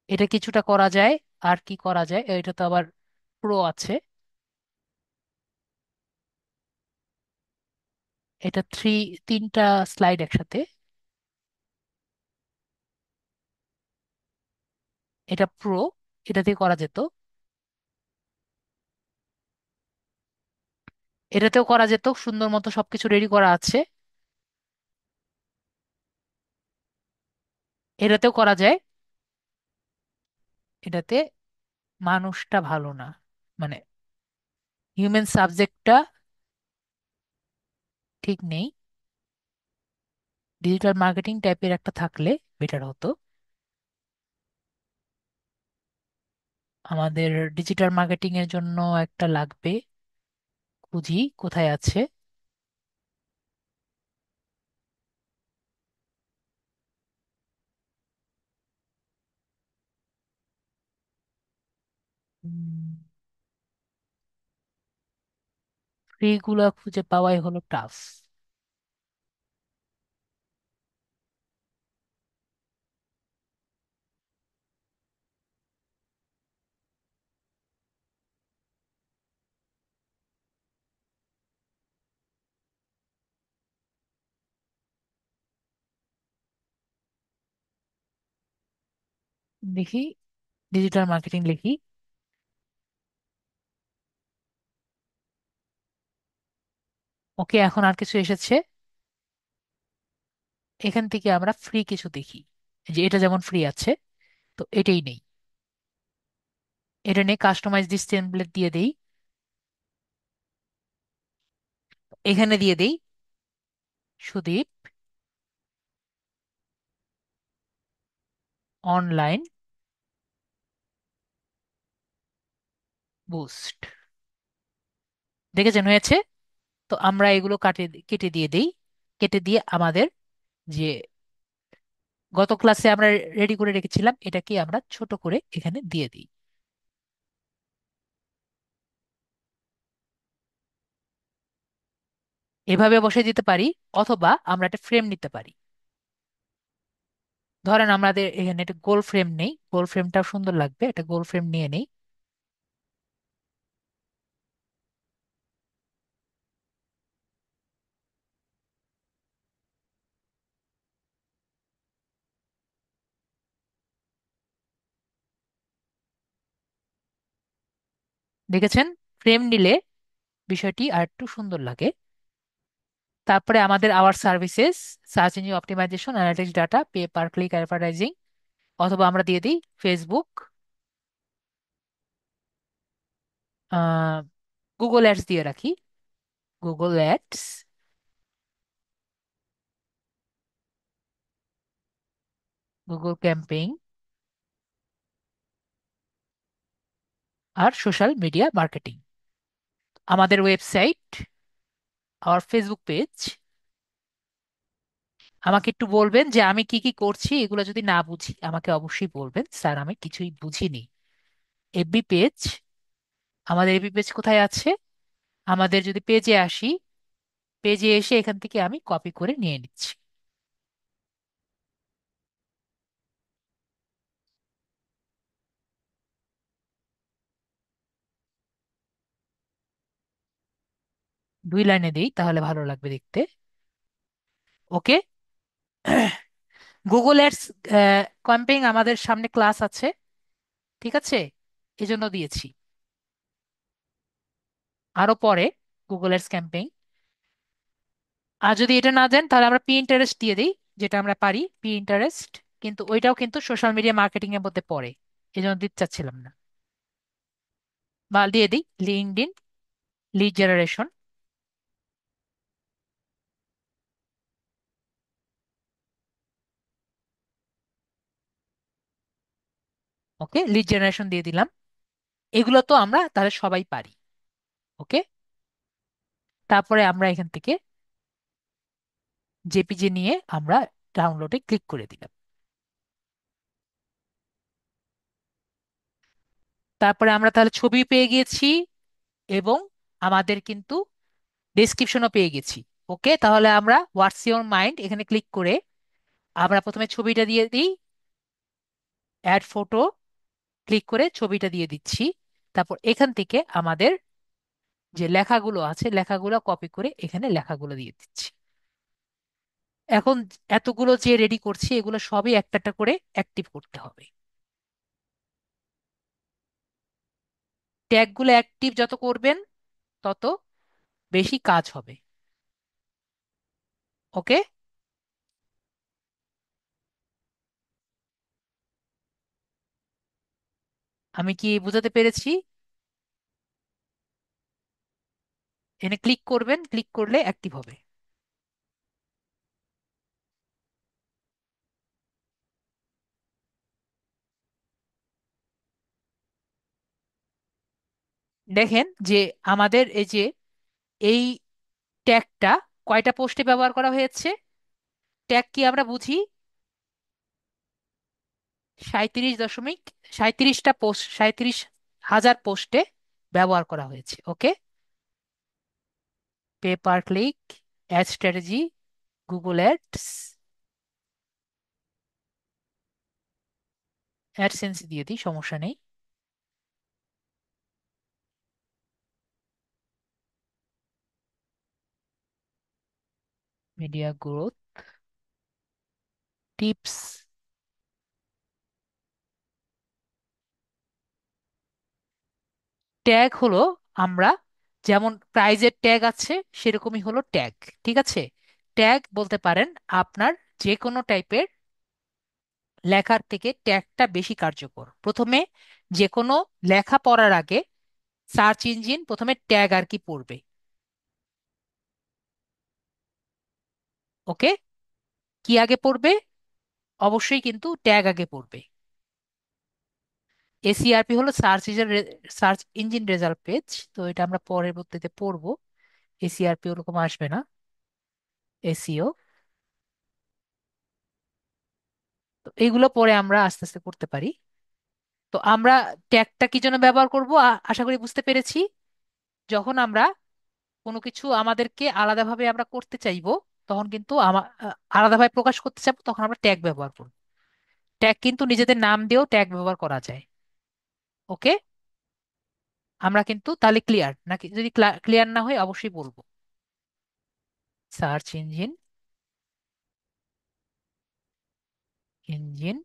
এটা কিছুটা করা যায়। আর কি করা যায়? এটা তো আবার প্রো আছে। এটা তিনটা স্লাইড একসাথে। এটা প্রো, এটা দিয়ে করা যেত। এটাতেও করা যেত, সুন্দর মতো সবকিছু রেডি করা আছে। এটাতেও করা যায়। এটাতে মানুষটা ভালো না, মানে হিউম্যান সাবজেক্টটা ঠিক নেই। ডিজিটাল মার্কেটিং টাইপের একটা থাকলে বেটার হতো। আমাদের ডিজিটাল মার্কেটিং এর জন্য একটা লাগবে। খুঁজি কোথায় আছে। ফ্রি গুলা খুঁজে পাওয়াই হলো টাফ। দেখি, ডিজিটাল মার্কেটিং লিখি। ওকে, এখন আর কিছু এসেছে। এখান থেকে আমরা ফ্রি কিছু দেখি। এই যে এটা যেমন ফ্রি আছে, তো এটাই নেই। এটা নিয়ে কাস্টমাইজ দিস টেমপ্লেট দিয়ে দেই। এখানে দিয়ে দেই সুদীপ অনলাইন বুস্ট। দেখেছেন হয়েছে? তো আমরা এগুলো কেটে দিয়ে দেই। কেটে দিয়ে আমাদের যে গত ক্লাসে আমরা রেডি করে রেখেছিলাম এটাকে আমরা ছোট করে এখানে দিয়ে দিই। এভাবে বসে দিতে পারি, অথবা আমরা একটা ফ্রেম নিতে পারি। ধরেন আমাদের এখানে একটা গোল ফ্রেম নেই, গোল ফ্রেমটাও সুন্দর লাগবে, একটা গোল ফ্রেম নিয়ে নেই। দেখেছেন, ফ্রেম নিলে বিষয়টি আর একটু সুন্দর লাগে। তারপরে আমাদের our services, search engine optimisation, analytics, data, pay per click advertising, অথবা আমরা দিয়ে দিই ফেসবুক, গুগল অ্যাডস দিয়ে রাখি। গুগল অ্যাডস গুগল ক্যাম্পেইন আর সোশ্যাল মিডিয়া মার্কেটিং, আমাদের ওয়েবসাইট, আর ফেসবুক পেজ। আমাকে একটু বলবেন যে আমি কি কি করছি, এগুলো যদি না বুঝি আমাকে অবশ্যই বলবেন, স্যার আমি কিছুই বুঝিনি। এফবি পেজ, আমাদের এফবি পেজ কোথায় আছে? আমাদের যদি পেজে আসি, পেজে এসে এখান থেকে আমি কপি করে নিয়ে নিচ্ছি। দুই লাইনে দিই তাহলে ভালো লাগবে দেখতে। ওকে। গুগল অ্যাডস ক্যাম্পেইন আমাদের সামনে ক্লাস আছে, ঠিক আছে, এজন্য দিয়েছি। আরো পরে গুগল অ্যাডস ক্যাম্পেইন। আর যদি এটা না দেন তাহলে আমরা পি ইন্টারেস্ট দিয়ে দিই, যেটা আমরা পারি পি ইন্টারেস্ট, কিন্তু ওইটাও কিন্তু সোশ্যাল মিডিয়া মার্কেটিং এর মধ্যে পড়ে, এই জন্য দিতে চাচ্ছিলাম না। বা দিয়ে দিই লিঙ্কডইন লিড জেনারেশন। ওকে, লিড জেনারেশন দিয়ে দিলাম। এগুলো তো আমরা তাহলে সবাই পারি। ওকে, তারপরে আমরা এখান থেকে জেপিজি নিয়ে আমরা ডাউনলোডে ক্লিক করে দিলাম। তারপরে আমরা তাহলে ছবি পেয়ে গিয়েছি এবং আমাদের কিন্তু ডেসক্রিপশনও পেয়ে গেছি। ওকে, তাহলে আমরা হোয়াটস ইওর মাইন্ড এখানে ক্লিক করে আমরা প্রথমে ছবিটা দিয়ে দিই, অ্যাড ফটো ক্লিক করে ছবিটা দিয়ে দিচ্ছি। তারপর এখান থেকে আমাদের যে লেখাগুলো আছে লেখাগুলো কপি করে এখানে লেখাগুলো দিয়ে দিচ্ছি। এখন এতগুলো যে রেডি করছি এগুলো সবই একটা একটা করে অ্যাক্টিভ করতে হবে। ট্যাগগুলো অ্যাক্টিভ যত করবেন তত বেশি কাজ হবে। ওকে, আমি কি বোঝাতে পেরেছি? এখানে ক্লিক করবেন, ক্লিক করলে অ্যাক্টিভ হবে। দেখেন যে আমাদের এই যে এই ট্যাগটা কয়টা পোস্টে ব্যবহার করা হয়েছে। ট্যাগ কি আমরা বুঝি? 37.37টা পোস্ট, 37,000 পোস্টে ব্যবহার করা হয়েছে। Okay, pay per click, ad strategy, Google Ads, AdSense দিয়ে দিই, সমস্যা নেই। Media growth tips. ট্যাগ হলো আমরা যেমন প্রাইজের ট্যাগ আছে সেরকমই হলো ট্যাগ। ঠিক আছে, ট্যাগ বলতে পারেন আপনার যে কোনো টাইপের লেখার থেকে ট্যাগটা বেশি কার্যকর। প্রথমে যে কোনো লেখা পড়ার আগে সার্চ ইঞ্জিন প্রথমে ট্যাগ আর কি পড়বে। ওকে, কি আগে পড়বে? অবশ্যই কিন্তু ট্যাগ আগে পড়বে। এসইআরপি হলো সার্চ ইঞ্জিন রেজাল্ট পেজ, তো এটা আমরা পরবর্তীতে পড়বো। এসইআরপি ওরকম আসবে না, এসইও। তো এইগুলো পরে আমরা আস্তে আস্তে করতে পারি। তো আমরা ট্যাগটা কি জন্য ব্যবহার করব আশা করি বুঝতে পেরেছি। যখন আমরা কোনো কিছু আমাদেরকে আলাদাভাবে আমরা করতে চাইবো, তখন কিন্তু আলাদাভাবে প্রকাশ করতে চাইবো, তখন আমরা ট্যাগ ব্যবহার করব। ট্যাগ কিন্তু নিজেদের নাম দিয়েও ট্যাগ ব্যবহার করা যায়। ওকে, আমরা কিন্তু তাহলে ক্লিয়ার নাকি? যদি ক্লিয়ার না হয় অবশ্যই বলবো। Search engine, engine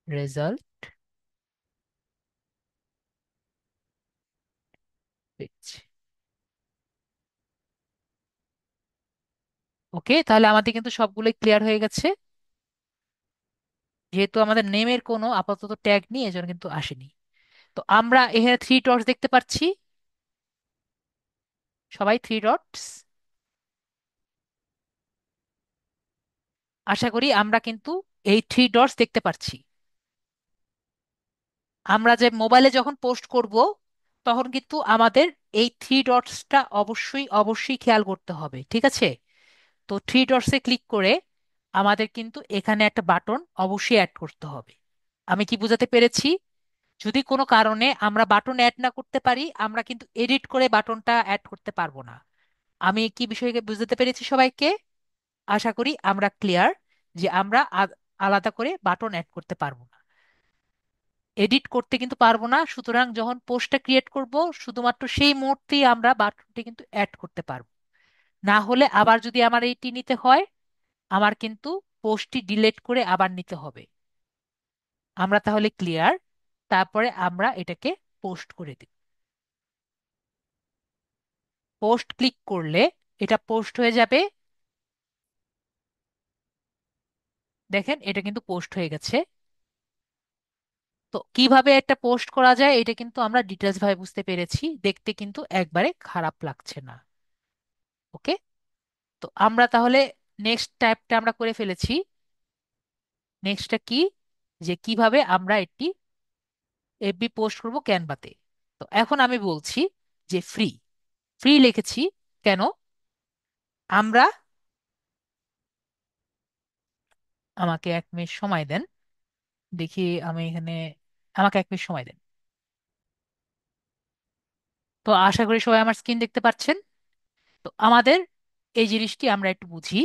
result page. Okay, তাহলে আমাদের কিন্তু সবগুলোই ক্লিয়ার হয়ে গেছে। যেহেতু আমাদের নেমের কোনো আপাতত ট্যাগ নেই এজন্য কিন্তু আসেনি। তো আমরা এখানে থ্রি ডটস দেখতে পাচ্ছি, সবাই থ্রি ডটস। আশা করি আমরা কিন্তু এই থ্রি ডটস দেখতে পাচ্ছি। আমরা যে মোবাইলে যখন পোস্ট করব তখন কিন্তু আমাদের এই থ্রি ডটসটা অবশ্যই অবশ্যই খেয়াল করতে হবে, ঠিক আছে? তো থ্রি ডটসে ক্লিক করে আমাদের কিন্তু এখানে একটা বাটন অবশ্যই অ্যাড করতে হবে। আমি কি বোঝাতে পেরেছি? যদি কোনো কারণে আমরা বাটন অ্যাড না করতে পারি, আমরা কিন্তু এডিট করে বাটনটা অ্যাড করতে পারবো না। আমি কি বিষয়কে বুঝতে পেরেছি সবাইকে? আশা করি আমরা ক্লিয়ার যে আমরা আলাদা করে বাটন অ্যাড করতে পারবো না, এডিট করতে কিন্তু পারবো না। সুতরাং যখন পোস্টটা ক্রিয়েট করব, শুধুমাত্র সেই মুহূর্তেই আমরা বাটনটি কিন্তু অ্যাড করতে পারবো। না হলে আবার যদি আমার এইটি নিতে হয়, আমার কিন্তু পোস্টটি ডিলিট করে আবার নিতে হবে। আমরা তাহলে ক্লিয়ার। তারপরে আমরা এটাকে পোস্ট করে দিব। পোস্ট ক্লিক করলে এটা পোস্ট হয়ে যাবে। দেখেন এটা কিন্তু পোস্ট হয়ে গেছে। তো কিভাবে একটা পোস্ট করা যায় এটা কিন্তু আমরা ডিটেলস ভাবে বুঝতে পেরেছি, দেখতে কিন্তু একবারে খারাপ লাগছে না। ওকে, তো আমরা তাহলে নেক্সট টাইপটা আমরা করে ফেলেছি। নেক্সটটা কি, যে কিভাবে আমরা এটি এফবি পোস্ট করব ক্যানভাতে। তো এখন আমি বলছি যে ফ্রি, ফ্রি লিখেছি কেন? আমরা, আমাকে 1 মিনিট সময় দেন, দেখি আমি এখানে, আমাকে 1 মিনিট সময় দেন। তো আশা করি সবাই আমার স্ক্রিন দেখতে পাচ্ছেন। তো আমাদের এই জিনিসটি আমরা একটু বুঝি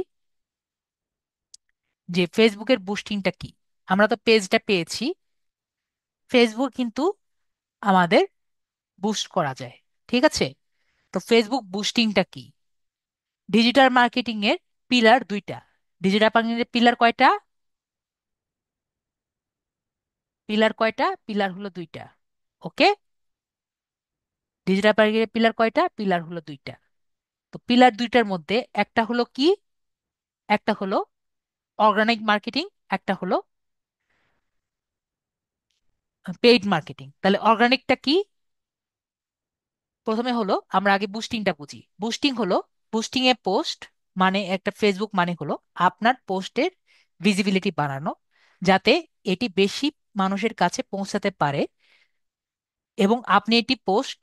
যে ফেসবুকের বুস্টিংটা কি। আমরা তো পেজটা পেয়েছি, ফেসবুক কিন্তু আমাদের বুস্ট করা যায়, ঠিক আছে? তো ফেসবুক বুস্টিংটা কি? ডিজিটাল মার্কেটিং এর পিলার দুইটা। ডিজিটাল মার্কেটিং এর পিলার কয়টা? পিলার কয়টা? পিলার হলো দুইটা। ওকে, ডিজিটাল মার্কেটিং এর পিলার কয়টা? পিলার হলো দুইটা। তো পিলার দুইটার মধ্যে একটা হলো কি? একটা হলো অর্গানিক মার্কেটিং, একটা হলো পেইড মার্কেটিং। তাহলে অর্গানিকটা কি? প্রথমে হলো আমরা আগে বুস্টিংটা বুঝি। বুস্টিং হলো, বুস্টিং এ পোস্ট মানে একটা ফেসবুক মানে হলো আপনার পোস্টের ভিজিবিলিটি বাড়ানো, যাতে এটি বেশি মানুষের কাছে পৌঁছাতে পারে। এবং আপনি এটি পোস্ট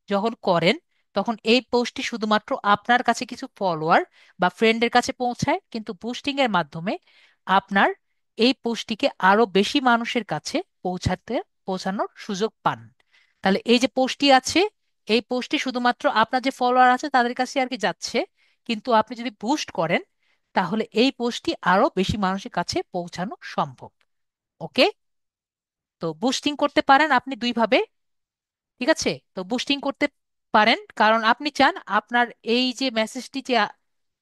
যখন করেন তখন এই পোস্টটি শুধুমাত্র আপনার কাছে কিছু ফলোয়ার বা ফ্রেন্ডের কাছে পৌঁছায়, কিন্তু বুস্টিং এর মাধ্যমে আপনার এই পোস্টটিকে আরো বেশি মানুষের কাছে পৌঁছানোর সুযোগ পান। তাহলে এই যে পোস্টটি আছে, এই পোস্টটি শুধুমাত্র আপনার যে ফলোয়ার আছে তাদের কাছে আর কি যাচ্ছে, কিন্তু আপনি যদি বুস্ট করেন তাহলে এই পোস্টটি আরো বেশি মানুষের কাছে পৌঁছানো সম্ভব। ওকে, তো বুস্টিং করতে পারেন আপনি দুইভাবে, ঠিক আছে? তো বুস্টিং করতে পারেন কারণ আপনি চান আপনার এই যে মেসেজটি যে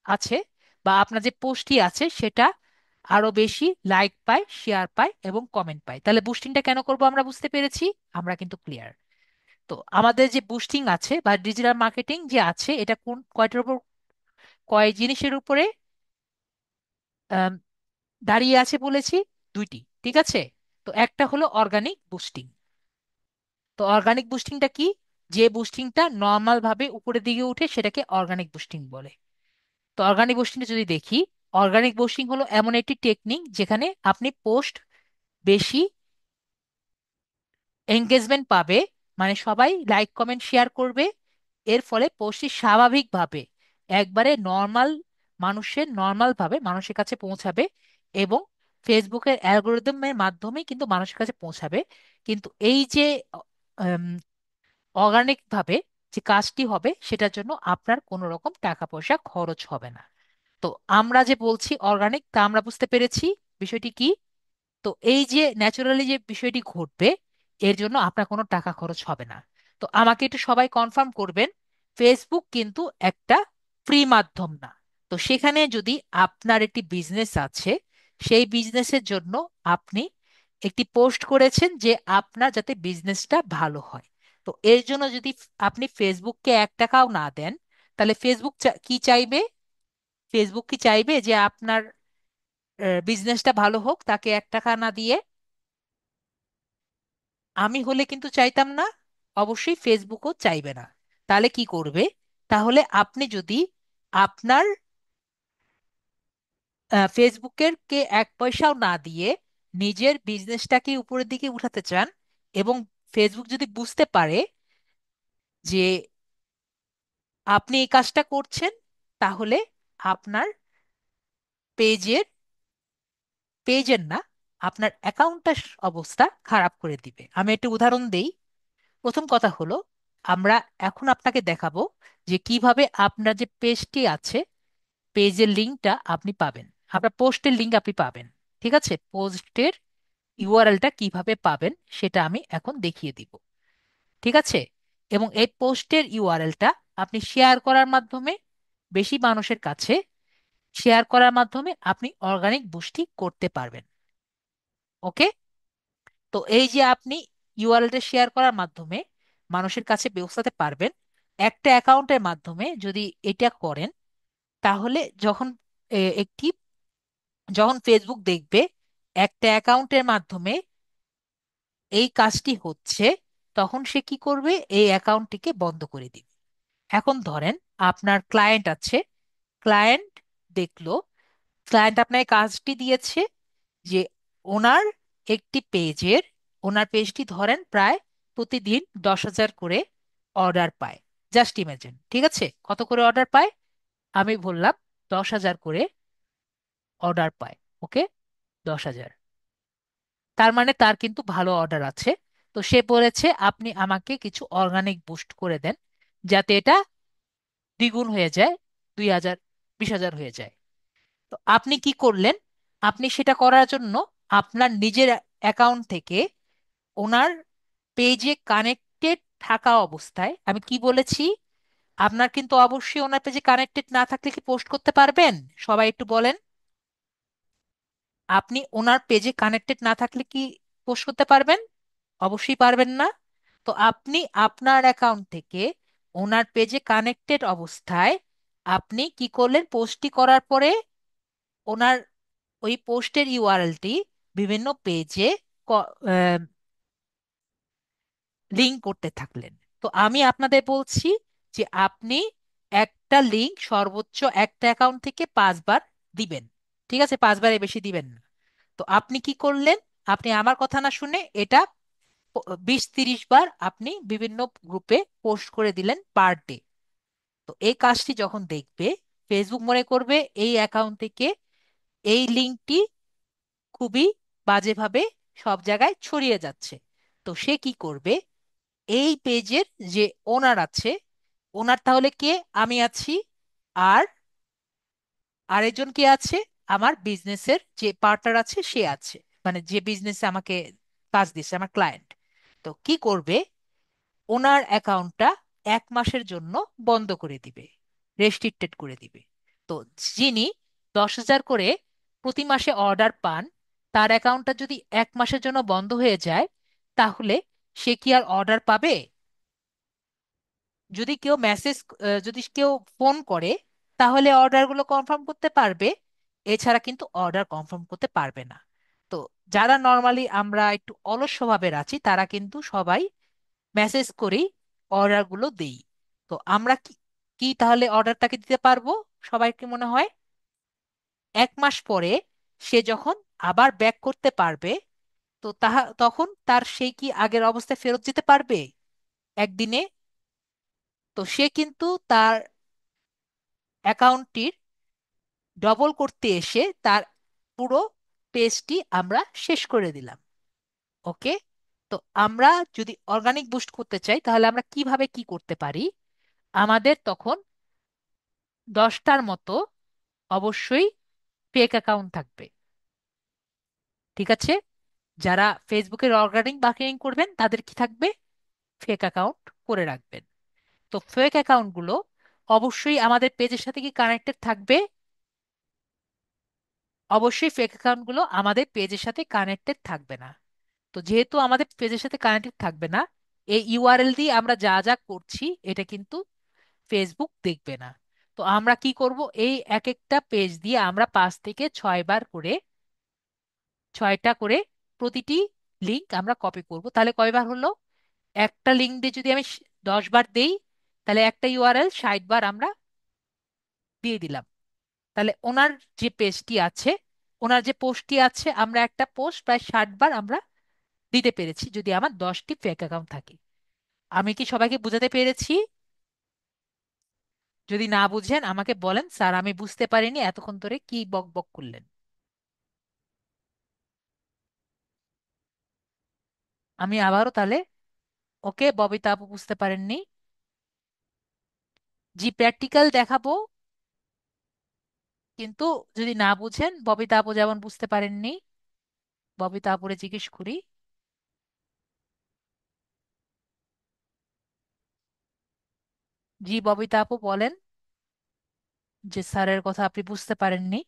আছে বা আপনার যে পোস্টটি আছে সেটা আরো বেশি লাইক পায়, শেয়ার পায় এবং কমেন্ট পায়। তাহলে বুস্টিংটা কেন করব আমরা বুঝতে পেরেছি, আমরা কিন্তু ক্লিয়ার। তো আমাদের যে বুস্টিং আছে বা ডিজিটাল মার্কেটিং যে আছে এটা কোন কয়টার উপর, কয় জিনিসের উপরে আম, দাঁড়িয়ে আছে বলেছি? দুইটি, ঠিক আছে? তো একটা হলো অর্গানিক বুস্টিং। তো অর্গানিক বুস্টিংটা কি? যে বুস্টিংটা নর্মাল ভাবে উপরের দিকে উঠে সেটাকে অর্গানিক বুস্টিং বলে। তো অর্গানিক বুস্টিংটা যদি দেখি, অর্গানিক বুস্টিং হলো এমন একটি টেকনিক যেখানে আপনি পোস্ট বেশি এঙ্গেজমেন্ট পাবে, মানে সবাই লাইক কমেন্ট শেয়ার করবে। এর ফলে পোস্টটি স্বাভাবিকভাবে একবারে নর্মাল মানুষের নর্মাল ভাবে মানুষের কাছে পৌঁছাবে এবং ফেসবুকের অ্যালগোরিদমের মাধ্যমে কিন্তু মানুষের কাছে পৌঁছাবে। কিন্তু এই যে অর্গানিক ভাবে যে কাজটি হবে সেটার জন্য আপনার কোনো রকম টাকা পয়সা খরচ হবে না। তো আমরা যে বলছি অর্গানিক, তা আমরা বুঝতে পেরেছি বিষয়টি কি। তো এই যে ন্যাচারালি যে বিষয়টি ঘটবে এর জন্য আপনার কোনো টাকা খরচ হবে না। তো আমাকে একটু সবাই কনফার্ম করবেন, ফেসবুক কিন্তু একটা ফ্রি মাধ্যম না। তো সেখানে যদি আপনার একটি বিজনেস আছে, সেই বিজনেসের জন্য আপনি একটি পোস্ট করেছেন যে আপনার যাতে বিজনেসটা ভালো হয়। তো এর জন্য যদি আপনি ফেসবুককে 1 টাকাও না দেন, তাহলে ফেসবুক কি চাইবে? ফেসবুক কি চাইবে যে আপনার বিজনেসটা ভালো হোক তাকে 1 টাকা না দিয়ে? আমি হলে কিন্তু চাইতাম না, অবশ্যই ফেসবুকও চাইবে না। তাহলে কি করবে? তাহলে আপনি যদি আপনার ফেসবুকের কে এক পয়সাও না দিয়ে নিজের বিজনেসটাকে উপরের দিকে উঠাতে চান, এবং ফেসবুক যদি বুঝতে পারে যে আপনি এই কাজটা করছেন, তাহলে আপনার পেজের পেজের না, আপনার অ্যাকাউন্টটার অবস্থা খারাপ করে দিবে। আমি একটা উদাহরণ দেই। প্রথম কথা হলো, আমরা এখন আপনাকে দেখাবো যে কিভাবে আপনার যে পেজটি আছে, পেজের লিঙ্কটা আপনি পাবেন, আপনার পোস্টের লিঙ্ক আপনি পাবেন। ঠিক আছে, পোস্টের ইউআরএলটা কিভাবে পাবেন সেটা আমি এখন দেখিয়ে দিব। ঠিক আছে, এবং এই পোস্টের ইউআরএলটা আপনি শেয়ার করার মাধ্যমে, বেশি মানুষের কাছে শেয়ার করার মাধ্যমে আপনি অর্গানিক বুস্টিং করতে পারবেন। ওকে, তো এই যে আপনি ইউআরএলটা শেয়ার করার মাধ্যমে মানুষের কাছে পৌঁছাতে পারবেন একটা অ্যাকাউন্টের মাধ্যমে। যদি এটা করেন, তাহলে একটি যখন ফেসবুক দেখবে একটা অ্যাকাউন্টের মাধ্যমে এই কাজটি হচ্ছে, তখন সে কি করবে, এই অ্যাকাউন্টটিকে বন্ধ করে দিবে। এখন ধরেন আপনার ক্লায়েন্ট আছে, ক্লায়েন্ট দেখলো, ক্লায়েন্ট আপনাকে কাজটি দিয়েছে যে ওনার একটি পেজের, ওনার পেজটি ধরেন প্রায় প্রতিদিন 10,000 করে অর্ডার পায়। জাস্ট ইমেজিন, ঠিক আছে, কত করে অর্ডার পায়? আমি বললাম 10,000 করে অর্ডার পায়। ওকে, 10,000, তার মানে তার কিন্তু ভালো অর্ডার আছে। তো সে বলেছে আপনি আমাকে কিছু অর্গানিক বুস্ট করে দেন, যাতে এটা দ্বিগুণ হয়ে যায়, 2,000, 20,000 হয়ে যায়। তো আপনি কি করলেন? আপনি সেটা করার জন্য আপনার নিজের অ্যাকাউন্ট থেকে ওনার পেজে কানেক্টেড থাকা অবস্থায়, আমি কি বলেছি, আপনার কিন্তু অবশ্যই ওনার পেজে কানেক্টেড না থাকলে কি পোস্ট করতে পারবেন? সবাই একটু বলেন। আপনি ওনার পেজে কানেক্টেড না থাকলে কি পোস্ট করতে পারবেন? অবশ্যই পারবেন না। তো আপনি আপনার অ্যাকাউন্ট থেকে ওনার পেজে কানেক্টেড অবস্থায় আপনি কি করলেন, পোস্টটি করার পরে ওনার ওই পোস্টের ইউআরএলটি বিভিন্ন পেজে লিঙ্ক করতে থাকলেন। তো আমি আপনাদের বলছি যে আপনি একটা লিঙ্ক সর্বোচ্চ একটা অ্যাকাউন্ট থেকে 5 বার দিবেন। ঠিক আছে, 5 বারের বেশি দিবেন না। তো আপনি কি করলেন, আপনি আমার কথা না শুনে এটা 20-30 বার আপনি বিভিন্ন গ্রুপে পোস্ট করে দিলেন পার ডে। তো এই কাজটি যখন দেখবে, ফেসবুক মনে করবে এই অ্যাকাউন্ট থেকে এই লিঙ্কটি খুবই বাজেভাবে সব জায়গায় ছড়িয়ে যাচ্ছে। তো সে কি করবে, এই পেজের যে ওনার আছে, ওনার তাহলে কে, আমি আছি, আর আরেকজন কে আছে, আমার বিজনেসের যে পার্টনার আছে সে আছে, মানে যে বিজনেসে আমাকে কাজ দিচ্ছে, আমার ক্লায়েন্ট। তো কি করবে, ওনার অ্যাকাউন্টটা 1 মাসের জন্য বন্ধ করে দিবে, রেস্ট্রিক্টেড করে দিবে। তো যিনি 10,000 করে প্রতি মাসে অর্ডার পান, তার অ্যাকাউন্টটা যদি 1 মাসের জন্য বন্ধ হয়ে যায়, তাহলে সে কি আর অর্ডার পাবে? যদি কেউ মেসেজ, যদি কেউ ফোন করে, তাহলে অর্ডারগুলো কনফার্ম করতে পারবে, এছাড়া কিন্তু অর্ডার কনফার্ম করতে পারবে না। তো যারা নর্মালি আমরা একটু অলস স্বভাবের আছি, তারা কিন্তু সবাই মেসেজ করেই অর্ডারগুলো দেই। তো আমরা কি কি তাহলে অর্ডারটাকে দিতে পারবো? সবাইকে মনে হয় 1 মাস পরে সে যখন আবার ব্যাক করতে পারবে, তো তখন তার সেই কি আগের অবস্থায় ফেরত যেতে পারবে একদিনে? তো সে কিন্তু তার অ্যাকাউন্টটির ডবল করতে এসে তার পুরো পেজটি আমরা শেষ করে দিলাম। ওকে, তো আমরা যদি অর্গানিক বুস্ট করতে চাই, তাহলে আমরা কিভাবে কি করতে পারি? আমাদের তখন 10টার মতো অবশ্যই ফেক অ্যাকাউন্ট থাকবে। ঠিক আছে, যারা ফেসবুকের অর্গানিক মার্কেটিং করবেন তাদের কি থাকবে, ফেক অ্যাকাউন্ট করে রাখবেন। তো ফেক অ্যাকাউন্টগুলো অবশ্যই আমাদের পেজের সাথে কি কানেক্টেড থাকবে? অবশ্যই ফেক অ্যাকাউন্টগুলো আমাদের পেজের সাথে কানেক্টেড থাকবে না। তো যেহেতু আমাদের পেজের সাথে কানেক্টেড থাকবে না, এই ইউআরএল দিয়ে আমরা যা যা করছি এটা কিন্তু ফেসবুক দেখবে না। তো আমরা কি করব, এই এক একটা পেজ দিয়ে আমরা 5 থেকে 6 বার করে, 6টা করে প্রতিটি লিংক আমরা কপি করব। তাহলে কয়বার হলো, একটা লিংক দিয়ে যদি আমি 10 বার দেই, তাহলে একটা ইউআরএল 60 বার আমরা দিয়ে দিলাম। তাহলে ওনার যে পেজটি আছে, ওনার যে পোস্টটি আছে, আমরা একটা পোস্ট প্রায় 60 বার আমরা দিতে পেরেছি যদি আমার 10টি ফেক অ্যাকাউন্ট থাকে। আমি কি সবাইকে বোঝাতে পেরেছি? যদি না বুঝেন আমাকে বলেন, স্যার আমি বুঝতে পারিনি, এতক্ষণ ধরে কি বক বক করলেন। আমি আবারও তাহলে, ওকে ববিতা আপু বুঝতে পারেননি, জি প্র্যাকটিক্যাল দেখাবো, কিন্তু যদি না বুঝেন, ববিতা আপু যেমন বুঝতে পারেননি, ববিতা আপুরে জিজ্ঞেস করি। জি ববিতা আপু বলেন যে স্যারের কথা আপনি বুঝতে পারেননি।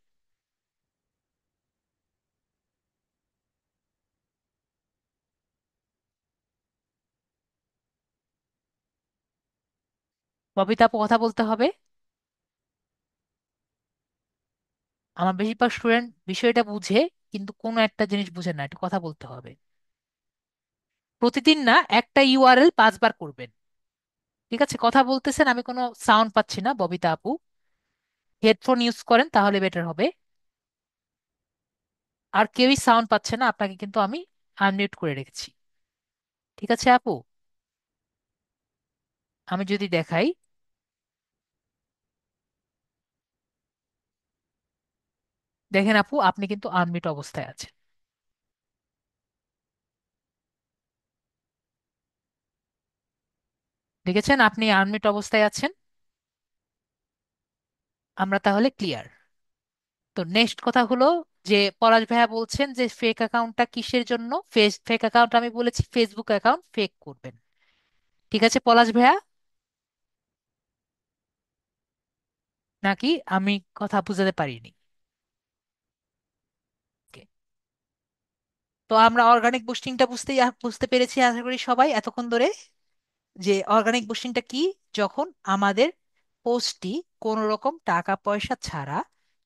ববিতা আপু কথা বলতে হবে। আমার বেশিরভাগ স্টুডেন্ট বিষয়টা বুঝে, কিন্তু কোনো একটা জিনিস বুঝে না, একটু কথা বলতে হবে। প্রতিদিন না একটা ইউআরএল 5 বার করবেন। ঠিক আছে, কথা বলতেছেন, আমি কোনো সাউন্ড পাচ্ছি না ববিতা আপু। হেডফোন ইউজ করেন তাহলে বেটার হবে। আর কেউই সাউন্ড পাচ্ছে না, আপনাকে কিন্তু আমি আনমিউট করে রেখেছি। ঠিক আছে আপু, আমি যদি দেখাই, দেখেন আপু আপনি কিন্তু আনমিউট অবস্থায় আছেন। দেখেছেন আপনি আনমিউট অবস্থায় আছেন। আমরা তাহলে ক্লিয়ার। তো নেক্সট কথা হলো যে পলাশ ভাইয়া বলছেন যে ফেক অ্যাকাউন্টটা কিসের জন্য, ফেক অ্যাকাউন্ট আমি বলেছি ফেসবুক অ্যাকাউন্ট ফেক করবেন। ঠিক আছে পলাশ ভাইয়া, নাকি আমি কথা বুঝাতে পারিনি? Okay. তো আমরা অর্গানিক বুস্টিংটা বুঝতে পেরেছি আশা করি সবাই এতক্ষণ ধরে, যে অর্গানিক বুস্টিংটা কি। যখন আমাদের পোস্টটি কোনো রকম টাকা পয়সা ছাড়া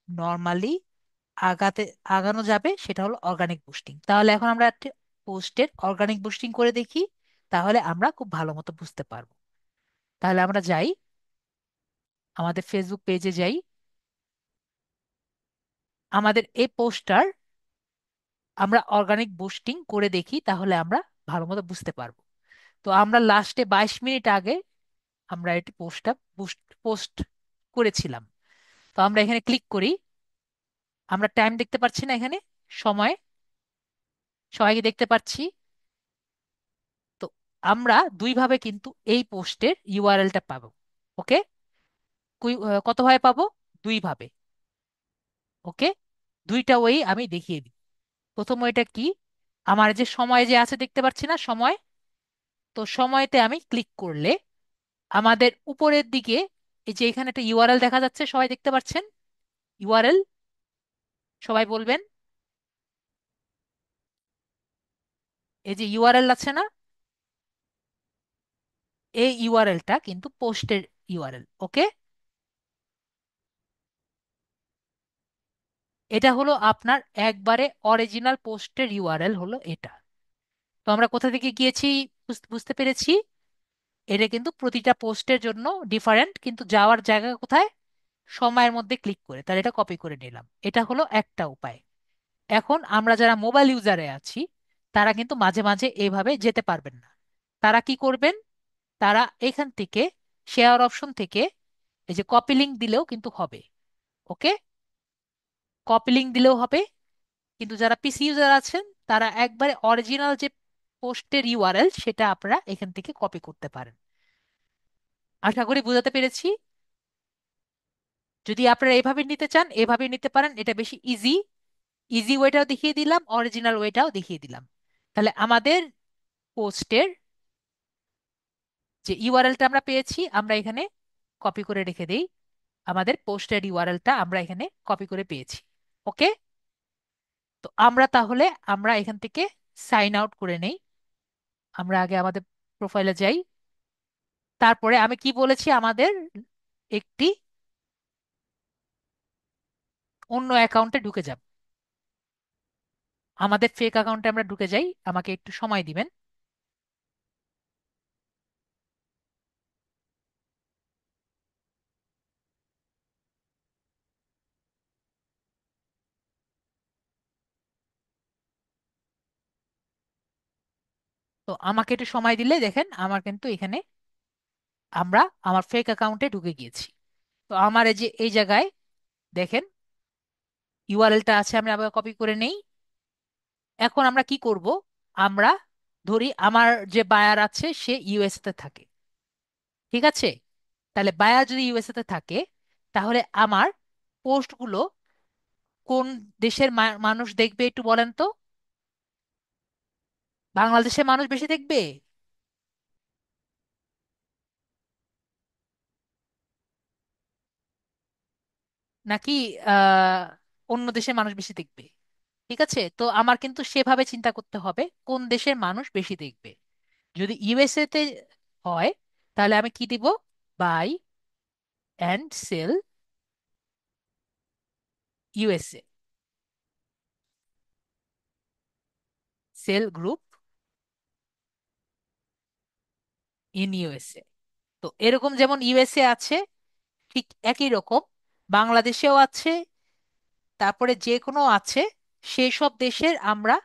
নর্মালি আগাতে আগানো যাবে, সেটা হলো অর্গানিক বুস্টিং। তাহলে এখন আমরা একটা পোস্টের অর্গানিক বুস্টিং করে দেখি, তাহলে আমরা খুব ভালো মতো বুঝতে পারবো। তাহলে আমরা যাই, আমাদের ফেসবুক পেজে যাই, আমাদের এই পোস্টার আমরা অর্গানিক বুস্টিং করে দেখি, তাহলে আমরা ভালো মতো বুঝতে পারবো। তো আমরা লাস্টে 22 মিনিট আগে আমরা এটি পোস্ট করেছিলাম। তো আমরা এখানে ক্লিক করি, আমরা টাইম দেখতে পাচ্ছি না এখানে, সময়, সবাইকে দেখতে পাচ্ছি। তো আমরা দুইভাবে কিন্তু এই পোস্টের ইউআরএলটা পাবো। ওকে, কত ভাবে পাবো? দুই ভাবে। ওকে, দুইটা ওয়ে আমি দেখিয়ে দিই। প্রথম ওইটা কি, আমার যে সময় যে আছে দেখতে পাচ্ছি না সময়, তো সময়তে আমি ক্লিক করলে আমাদের উপরের দিকে এই যে এখানে একটা ইউআরএল দেখা যাচ্ছে, সবাই দেখতে পাচ্ছেন ইউআরএল? সবাই বলবেন, এই যে ইউআরএল আছে না, এই ইউআরএলটা কিন্তু পোস্টের ইউআরএল। ওকে, এটা হলো আপনার একবারে অরিজিনাল পোস্টের ইউআরএল হলো এটা। তো আমরা কোথা থেকে গিয়েছি বুঝতে পেরেছি। এটা কিন্তু প্রতিটা পোস্টের জন্য ডিফারেন্ট, কিন্তু যাওয়ার জায়গা কোথায়? সময়ের মধ্যে ক্লিক করে, তাহলে এটা কপি করে নিলাম। এটা হলো একটা উপায়। এখন আমরা যারা মোবাইল ইউজারে আছি, তারা কিন্তু মাঝে মাঝে এইভাবে যেতে পারবেন না। তারা কি করবেন? তারা এখান থেকে শেয়ার অপশন থেকে এই যে কপি লিঙ্ক দিলেও কিন্তু হবে। ওকে, কপি লিঙ্ক দিলেও হবে, কিন্তু যারা পিসি ইউজার আছেন তারা একবারে অরিজিনাল যে পোস্টের ইউআরএল সেটা আপনারা এখান থেকে কপি করতে পারেন। আশা করি বোঝাতে পেরেছি। যদি আপনারা এভাবে নিতে চান এভাবে নিতে পারেন, এটা বেশি ইজি। ইজি ওয়েটাও দেখিয়ে দিলাম, অরিজিনাল ওয়েটাও দেখিয়ে দিলাম। তাহলে আমাদের পোস্টের যে ইউআরএলটা আমরা পেয়েছি, আমরা এখানে কপি করে রেখে দেই। আমাদের পোস্টের ইউআরএলটা আমরা এখানে কপি করে পেয়েছি। ওকে, তো আমরা এখান থেকে সাইন আউট করে নেই। আমরা আগে আমাদের প্রোফাইলে যাই, তারপরে আমি কি বলেছি, আমাদের একটি অন্য অ্যাকাউন্টে ঢুকে যাব। আমাদের ফেক অ্যাকাউন্টে আমরা ঢুকে যাই, আমাকে একটু সময় দিবেন। তো আমাকে একটু সময় দিলে দেখেন আমার কিন্তু এখানে আমরা আমার ফেক অ্যাকাউন্টে ঢুকে গিয়েছি। তো আমার এই যে এই জায়গায় দেখেন ইউআরএলটা আছে, আমি আবার কপি করে নেই। এখন আমরা কি করব, আমরা ধরি আমার যে বায়ার আছে সে ইউএসএ তে থাকে, ঠিক আছে? তাহলে বায়ার যদি ইউএসএ তে থাকে, তাহলে আমার পোস্টগুলো কোন দেশের মানুষ দেখবে একটু বলেন তো? বাংলাদেশের মানুষ বেশি দেখবে নাকি আহ অন্য দেশের মানুষ বেশি দেখবে? ঠিক আছে, তো আমার কিন্তু সেভাবে চিন্তা করতে হবে কোন দেশের মানুষ বেশি দেখবে। যদি ইউএসএ তে হয়, তাহলে আমি কি দিব? Buy and sell USA, sell group in USA. তো এরকম যেমন ইউএসএ আছে, ঠিক একই রকম বাংলাদেশেও আছে, তারপরে যে কোনো আছে। সেই সব দেশের আমরা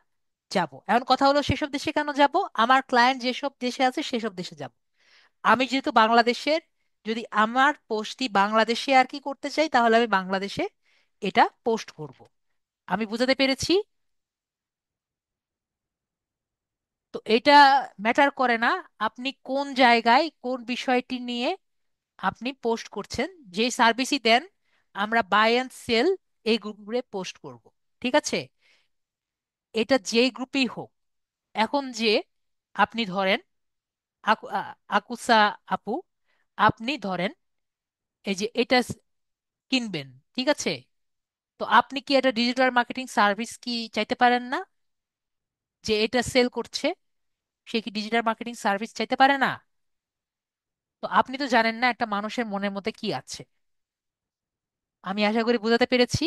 যাব। এখন কথা হলো সেসব দেশে কেন যাব? আমার ক্লায়েন্ট যেসব দেশে আছে সেসব দেশে যাব। আমি যেহেতু বাংলাদেশের, যদি আমার পোস্টটি বাংলাদেশে আর কি করতে চাই, তাহলে আমি বাংলাদেশে এটা পোস্ট করব। আমি বুঝাতে পেরেছি? তো এটা ম্যাটার করে না আপনি কোন জায়গায় কোন বিষয়টি নিয়ে আপনি পোস্ট করছেন, যে সার্ভিসই দেন, আমরা বাই অ্যান্ড সেল এই গ্রুপে পোস্ট করব। ঠিক আছে, এটা যেই গ্রুপেই হোক। এখন যে আপনি ধরেন আকুসা আপু, আপনি ধরেন এই যে এটা কিনবেন, ঠিক আছে? তো আপনি কি এটা ডিজিটাল মার্কেটিং সার্ভিস কি চাইতে পারেন না? যে এটা সেল করছে সে কি ডিজিটাল মার্কেটিং সার্ভিস চাইতে পারে না? তো আপনি তো জানেন না একটা মানুষের মনের মধ্যে কি আছে। আমি আশা করি বোঝাতে পেরেছি।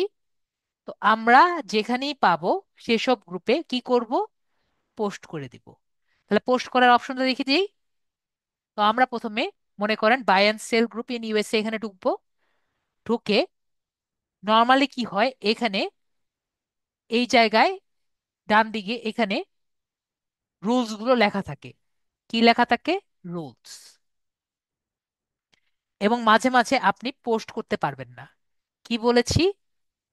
তো আমরা যেখানেই পাবো সেসব গ্রুপে কি করব? পোস্ট করে দিব। তাহলে পোস্ট করার অপশনটা দেখে দিই। তো আমরা প্রথমে মনে করেন buy and sell group in USA এখানে ঢুকবো। ঢুকে নর্মালি কি হয় এখানে, এই জায়গায় ডান দিকে এখানে রুলস গুলো লেখা থাকে। কি লেখা থাকে? রুলস। এবং মাঝে মাঝে আপনি পোস্ট করতে পারবেন না। কি বলেছি?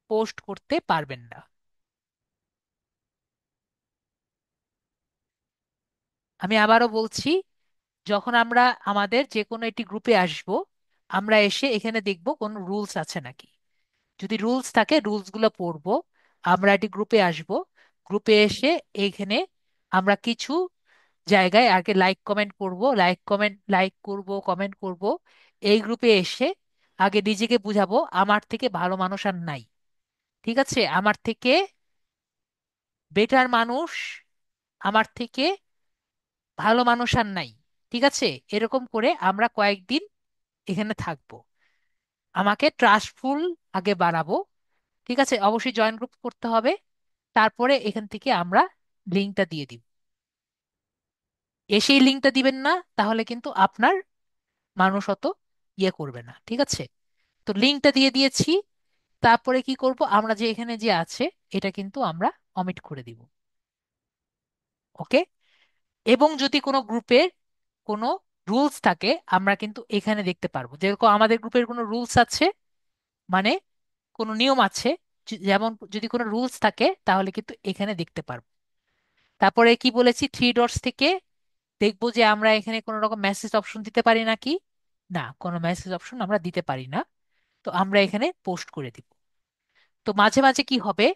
পোস্ট করতে পারবেন না। আমি আবারও বলছি, যখন আমরা আমাদের যে কোনো একটি গ্রুপে আসব, আমরা এসে এখানে দেখব কোন রুলস আছে নাকি। যদি রুলস থাকে রুলসগুলো পড়বো। আমরা একটি গ্রুপে আসব। গ্রুপে এসে এখানে আমরা কিছু জায়গায় আগে লাইক কমেন্ট করব, লাইক করব, কমেন্ট করব। এই গ্রুপে এসে আগে নিজেকে বুঝাবো আমার থেকে ভালো মানুষ আর নাই। ঠিক আছে, আমার থেকে বেটার মানুষ, আমার থেকে ভালো মানুষ আর নাই। ঠিক আছে, এরকম করে আমরা কয়েকদিন এখানে থাকবো। আমাকে ট্রাস্টফুল আগে বানাবো। ঠিক আছে, অবশ্যই জয়েন গ্রুপ করতে হবে। তারপরে এখান থেকে আমরা লিঙ্কটা দিয়ে দিব। এসেই লিঙ্কটা দিবেন না, তাহলে কিন্তু আপনার মানুষ অত ইয়ে করবে না। ঠিক আছে, তো লিঙ্কটা দিয়ে দিয়েছি। তারপরে কি করব, আমরা যে এখানে যে আছে এটা কিন্তু আমরা অমিট করে দিব। ওকে। এবং যদি কোনো গ্রুপের কোনো রুলস থাকে আমরা কিন্তু এখানে দেখতে পারবো। যেরকম আমাদের গ্রুপের কোনো রুলস আছে, মানে কোনো নিয়ম আছে, যেমন যদি কোনো রুলস থাকে তাহলে কিন্তু এখানে দেখতে পারবো। তারপরে কি বলেছি, থ্রি ডটস থেকে দেখবো যে আমরা এখানে কোনো রকম মেসেজ অপশন দিতে পারি নাকি। না, কোনো মেসেজ অপশন আমরা দিতে পারি না। তো আমরা এখানে পোস্ট করে দিব। তো মাঝে মাঝে কি হবে,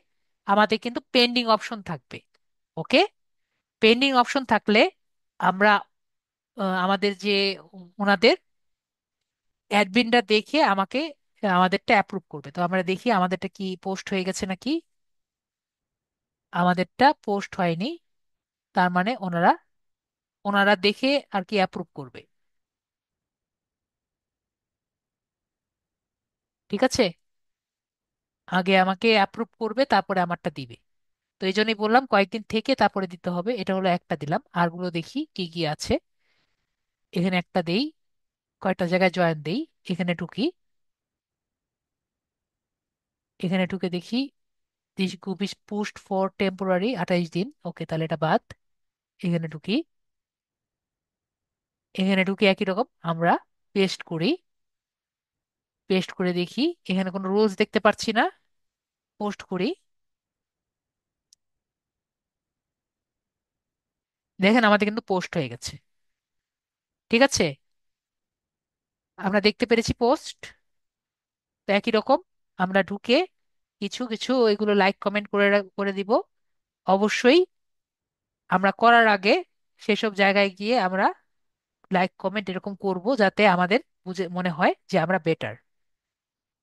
আমাদের কিন্তু পেন্ডিং অপশন থাকবে। ওকে, পেন্ডিং অপশন থাকলে আমরা আমাদের যে ওনাদের অ্যাডমিনরা দেখে আমাকে আমাদেরটা অ্যাপ্রুভ করবে। তো আমরা দেখি আমাদেরটা কি পোস্ট হয়ে গেছে নাকি। আমাদেরটা পোস্ট হয়নি, তার মানে ওনারা ওনারা দেখে আর কি অ্যাপ্রুভ করবে। ঠিক আছে, আগে আমাকে অ্যাপ্রুভ করবে তারপরে আমারটা দিবে। তো এই জন্যই বললাম কয়েকদিন থেকে তারপরে দিতে হবে। এটা হলো একটা দিলাম, আরগুলো দেখি কি কি আছে। এখানে একটা দেই, কয়টা জায়গায় জয়েন দেই। এখানে ঢুকি, এখানে ঢুকে দেখি this group is pushed for temporary 28 দিন। ওকে, তাহলে এটা বাদ। এখানে ঢুকি, এখানে ঢুকে একই রকম আমরা পেস্ট করি। পেস্ট করে দেখি, এখানে কোনো রুলস দেখতে পাচ্ছি না। পোস্ট করি। দেখেন আমাদের কিন্তু পোস্ট হয়ে গেছে। ঠিক আছে, আমরা দেখতে পেরেছি পোস্ট। তো একই রকম আমরা ঢুকে কিছু কিছু এগুলো লাইক কমেন্ট করে করে দিব। অবশ্যই আমরা করার আগে সেসব জায়গায় গিয়ে আমরা লাইক কমেন্ট এরকম করব, যাতে আমাদের বুঝে মনে হয় যে আমরা বেটার।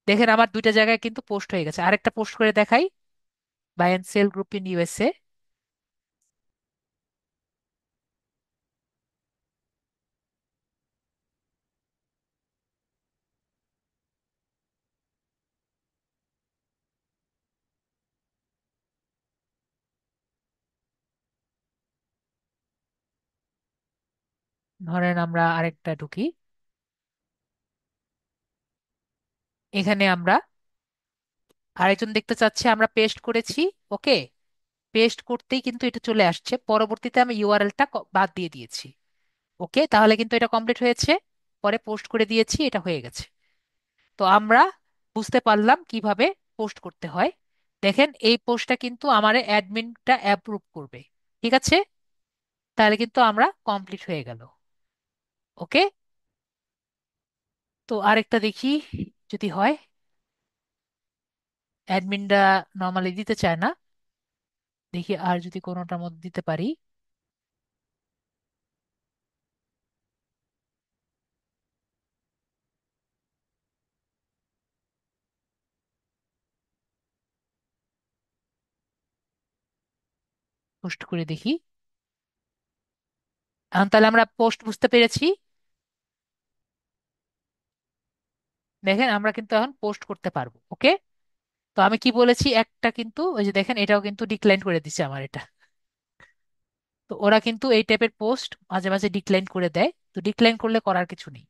দেখেন আমার দুইটা জায়গায় কিন্তু পোস্ট হয়ে গেছে। আরেকটা পোস্ট করে দেখাই। Buy and sell group in USA. ধরেন আমরা আরেকটা ঢুকি। এখানে আমরা আরেকজন দেখতে চাচ্ছে, আমরা পেস্ট করেছি। ওকে, পেস্ট করতেই কিন্তু এটা চলে আসছে। পরবর্তীতে আমি ইউআরএলটা বাদ দিয়ে দিয়েছি। ওকে, তাহলে কিন্তু এটা কমপ্লিট হয়েছে। পরে পোস্ট করে দিয়েছি, এটা হয়ে গেছে। তো আমরা বুঝতে পারলাম কিভাবে পোস্ট করতে হয়। দেখেন এই পোস্টটা কিন্তু আমার অ্যাডমিনটা অ্যাপ্রুভ করবে। ঠিক আছে, তাহলে কিন্তু আমরা কমপ্লিট হয়ে গেল। ওকে, তো আরেকটা দেখি যদি হয়। অ্যাডমিনটা নর্মালি দিতে চায় না। দেখি আর যদি কোনোটার মধ্যে দিতে পারি। পোস্ট করে দেখি। এখন তাহলে আমরা পোস্ট বুঝতে পেরেছি। দেখেন আমরা কিন্তু এখন পোস্ট করতে পারবো। ওকে, তো আমি কি বলেছি, একটা কিন্তু ওই যে দেখেন এটাও কিন্তু ডিক্লাইন করে দিচ্ছে আমার এটা। তো ওরা কিন্তু এই টাইপের পোস্ট মাঝে মাঝে ডিক্লাইন করে দেয়। তো ডিক্লাইন করলে করার কিছু নেই।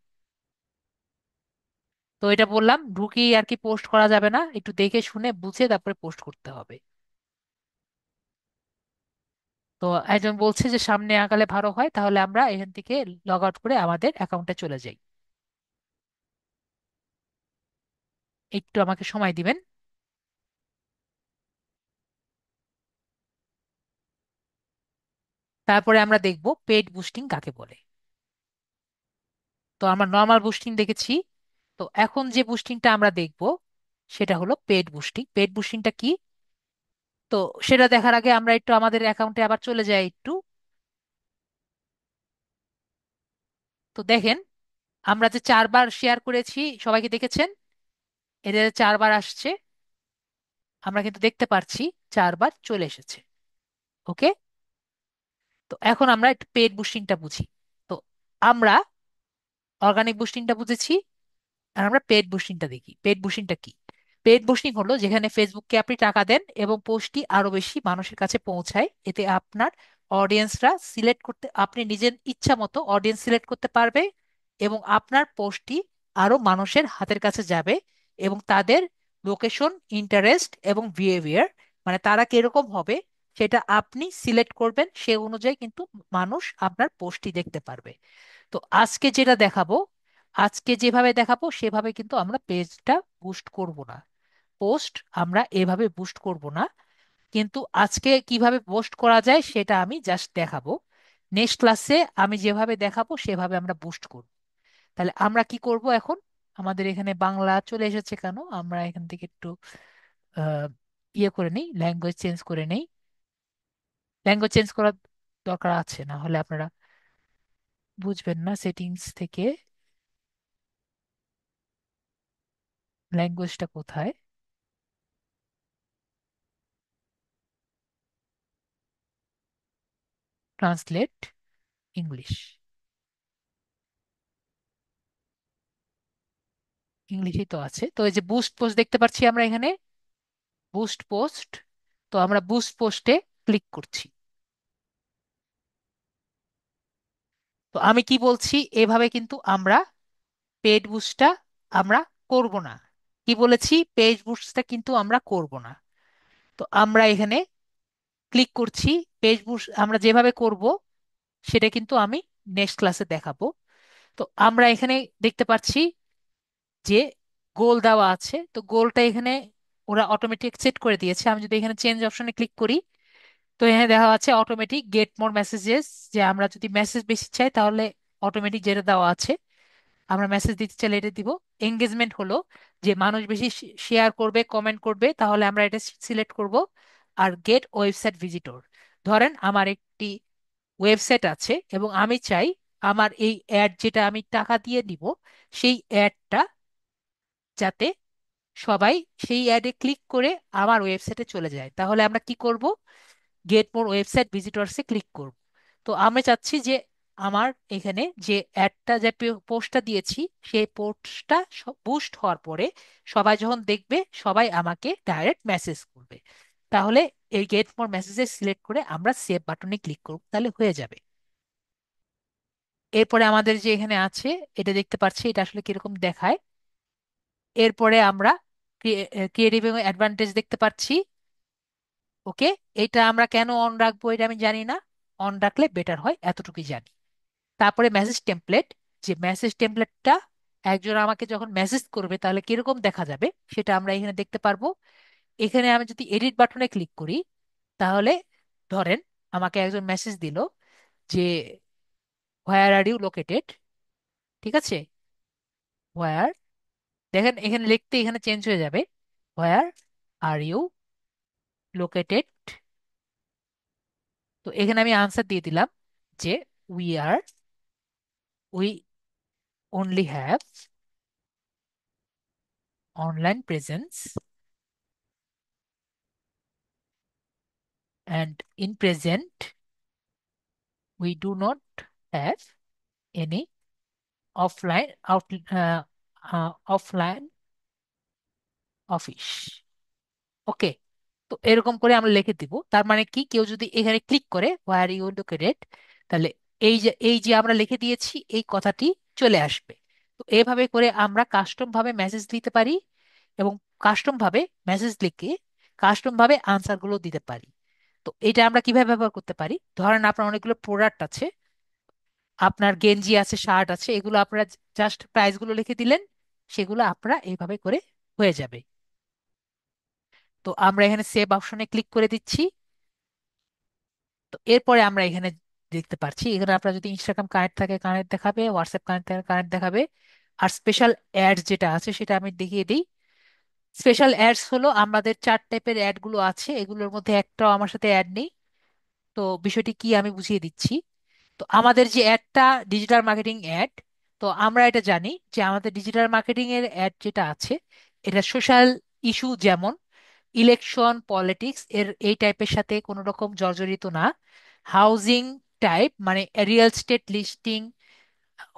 তো এটা বললাম ঢুকি আর কি পোস্ট করা যাবে না, একটু দেখে শুনে বুঝে তারপরে পোস্ট করতে হবে। তো একজন বলছে যে সামনে আগালে ভালো হয়, তাহলে আমরা এখান থেকে লগ আউট করে আমাদের অ্যাকাউন্টে চলে যাই। একটু আমাকে সময় দিবেন। তারপরে আমরা দেখব পেড বুস্টিং কাকে বলে। তো আমরা নর্মাল বুস্টিং দেখেছি। তো এখন যে বুস্টিংটা আমরা দেখব সেটা হলো পেড বুস্টিং। পেড বুস্টিংটা কি, তো সেটা দেখার আগে আমরা একটু আমাদের অ্যাকাউন্টে আবার চলে যাই একটু। তো দেখেন আমরা যে 4বার শেয়ার করেছি, সবাইকে দেখেছেন, এদের 4বার আসছে। আমরা কিন্তু দেখতে পারছি 4বার চলে এসেছে। ওকে, তো এখন আমরা একটু পেড বুস্টিংটা বুঝি। তো আমরা অর্গানিক বুস্টিংটা বুঝেছি, আর আমরা পেড বুস্টিংটা দেখি। পেড বুস্টিংটা কি? পেড বুস্টিং হলো যেখানে ফেসবুককে আপনি টাকা দেন এবং পোস্টটি আরো বেশি মানুষের কাছে পৌঁছায়। এতে আপনার অডিয়েন্সরা সিলেক্ট করতে, আপনি নিজের ইচ্ছা মতো অডিয়েন্স সিলেক্ট করতে পারবে এবং আপনার পোস্টটি আরো মানুষের হাতের কাছে যাবে এবং তাদের লোকেশন, ইন্টারেস্ট এবং বিহেভিয়ার, মানে তারা কিরকম হবে সেটা আপনি সিলেক্ট করবেন। সে অনুযায়ী কিন্তু মানুষ আপনার পোস্টটি দেখতে পারবে। তো আজকে যেটা দেখাবো, আজকে যেভাবে দেখাবো সেভাবে কিন্তু আমরা পেজটা বুস্ট করব না। পোস্ট আমরা এভাবে বুস্ট করব না, কিন্তু আজকে কিভাবে পোস্ট করা যায় সেটা আমি জাস্ট দেখাবো। নেক্সট ক্লাসে আমি যেভাবে দেখাবো সেভাবে আমরা বুস্ট করব। তাহলে আমরা কি করব এখন? আমাদের এখানে বাংলা চলে এসেছে কেন, আমরা এখান থেকে একটু আহ, ইয়ে করে নেই, ল্যাঙ্গুয়েজ চেঞ্জ করে নেই। ল্যাঙ্গুয়েজ চেঞ্জ করার দরকার আছে, না হলে আপনারা বুঝবেন না। সেটিংস থেকে ল্যাঙ্গুয়েজটা কোথায়? Translate English. ইংলিশই তো আছে। তো এই যে বুস্ট পোস্ট দেখতে পাচ্ছি আমরা এখানে, বুস্ট পোস্ট। তো আমরা বুস্ট পোস্টে ক্লিক করছি। তো আমি কি বলছি, এভাবে কিন্তু আমরা পেজ বুস্টটা আমরা করব না। কি বলেছি, পেজ বুস্টটা কিন্তু আমরা করব না। তো আমরা এখানে ক্লিক করছি। পেজ বুস্ট আমরা যেভাবে করব সেটা কিন্তু আমি নেক্সট ক্লাসে দেখাবো। তো আমরা এখানে দেখতে পাচ্ছি যে গোল দেওয়া আছে, তো গোলটা এখানে ওরা অটোমেটিক সেট করে দিয়েছে। আমি যদি এখানে চেঞ্জ অপশনে ক্লিক করি, তো এখানে দেখা যাচ্ছে অটোমেটিক গেট মোর মেসেজেস, যে আমরা যদি মেসেজ বেশি চাই তাহলে অটোমেটিক যেটা দেওয়া আছে আমরা মেসেজ দিতে চাইলে এটা দিব। এঙ্গেজমেন্ট হলো যে মানুষ বেশি শেয়ার করবে, কমেন্ট করবে, তাহলে আমরা এটা সিলেক্ট করব। আর গেট ওয়েবসাইট ভিজিটর, ধরেন আমার একটি ওয়েবসাইট আছে এবং আমি চাই আমার এই অ্যাড যেটা আমি টাকা দিয়ে দিব সেই অ্যাডটা যাতে সবাই সেই অ্যাডে ক্লিক করে আমার ওয়েবসাইটে চলে যায়, তাহলে আমরা কি করব? গেট মোর ওয়েবসাইট ভিজিটরসে ক্লিক করব। তো আমি চাচ্ছি যে আমার এখানে যে অ্যাডটা, যে পোস্টটা দিয়েছি সেই পোস্টটা বুস্ট হওয়ার পরে সবাই যখন দেখবে সবাই আমাকে ডাইরেক্ট মেসেজ করবে। তাহলে এই গেট মোর মেসেজে সিলেক্ট করে আমরা সেভ বাটনে ক্লিক করব, তাহলে হয়ে যাবে। এরপরে আমাদের যে এখানে আছে এটা দেখতে পাচ্ছি, এটা আসলে কিরকম দেখায়। এরপরে আমরা ক্রিয়েটিভ এবং অ্যাডভান্টেজ দেখতে পাচ্ছি। ওকে, এটা আমরা কেন অন রাখবো এটা আমি জানি না, অন রাখলে বেটার হয় এতটুকুই জানি। তারপরে মেসেজ টেমপ্লেট, যে মেসেজ টেমপ্লেটটা একজন আমাকে যখন মেসেজ করবে তাহলে কিরকম দেখা যাবে সেটা আমরা এখানে দেখতে পারবো। এখানে আমি যদি এডিট বাটনে ক্লিক করি, তাহলে ধরেন আমাকে একজন মেসেজ দিল যে হোয়ার আর ইউ লোকেটেড, ঠিক আছে, হোয়ার, দেখেন এখানে লিখতে এখানে চেঞ্জ হয়ে যাবে, হোয়ার আর ইউ লোকেটেড। তো এখানে আমি আনসার দিয়ে দিলাম যে we are, we only have online presence and in present we do not have any offline office. ওকে, তো এরকম করে আমরা লিখে দিব। তার মানে কি, কেউ যদি এখানে ক্লিক করে হোয়ার ইউ লোকেটেড, তাহলে এই যে আমরা লিখে দিয়েছি এই কথাটি চলে আসবে। তো এভাবে করে আমরা কাস্টম ভাবে মেসেজ দিতে পারি এবং কাস্টম ভাবে মেসেজ লিখে কাস্টম ভাবে আনসার গুলো দিতে পারি। তো এটা আমরা কিভাবে ব্যবহার করতে পারি? ধরেন আপনার অনেকগুলো প্রোডাক্ট আছে, আপনার গেঞ্জি আছে, শার্ট আছে, এগুলো আপনারা জাস্ট প্রাইস গুলো লিখে দিলেন, সেগুলো আপনারা এইভাবে করে হয়ে যাবে। তো আমরা এখানে সেভ অপশনে ক্লিক করে দিচ্ছি। তো এরপরে আমরা এখানে দেখতে পাচ্ছি, এখানে আপনার যদি ইনস্টাগ্রাম কানেক্ট থাকে কানেক্ট দেখাবে, হোয়াটসঅ্যাপ কানেক্ট থাকে কানেক্ট দেখাবে। আর স্পেশাল অ্যাডস যেটা আছে সেটা আমি দেখিয়ে দিই। স্পেশাল অ্যাডস হলো আমাদের 4 টাইপের অ্যাড গুলো আছে, এগুলোর মধ্যে একটাও আমার সাথে অ্যাড নেই। তো বিষয়টি কি আমি বুঝিয়ে দিচ্ছি। তো আমাদের যে অ্যাডটা ডিজিটাল মার্কেটিং অ্যাড, তো আমরা এটা জানি যে আমাদের ডিজিটাল মার্কেটিং এর অ্যাড যেটা আছে এটা সোশ্যাল ইস্যু, যেমন ইলেকশন, পলিটিক্স এর এই টাইপের সাথে কোনো রকম জর্জরিত না। হাউজিং টাইপ মানে real estate listing,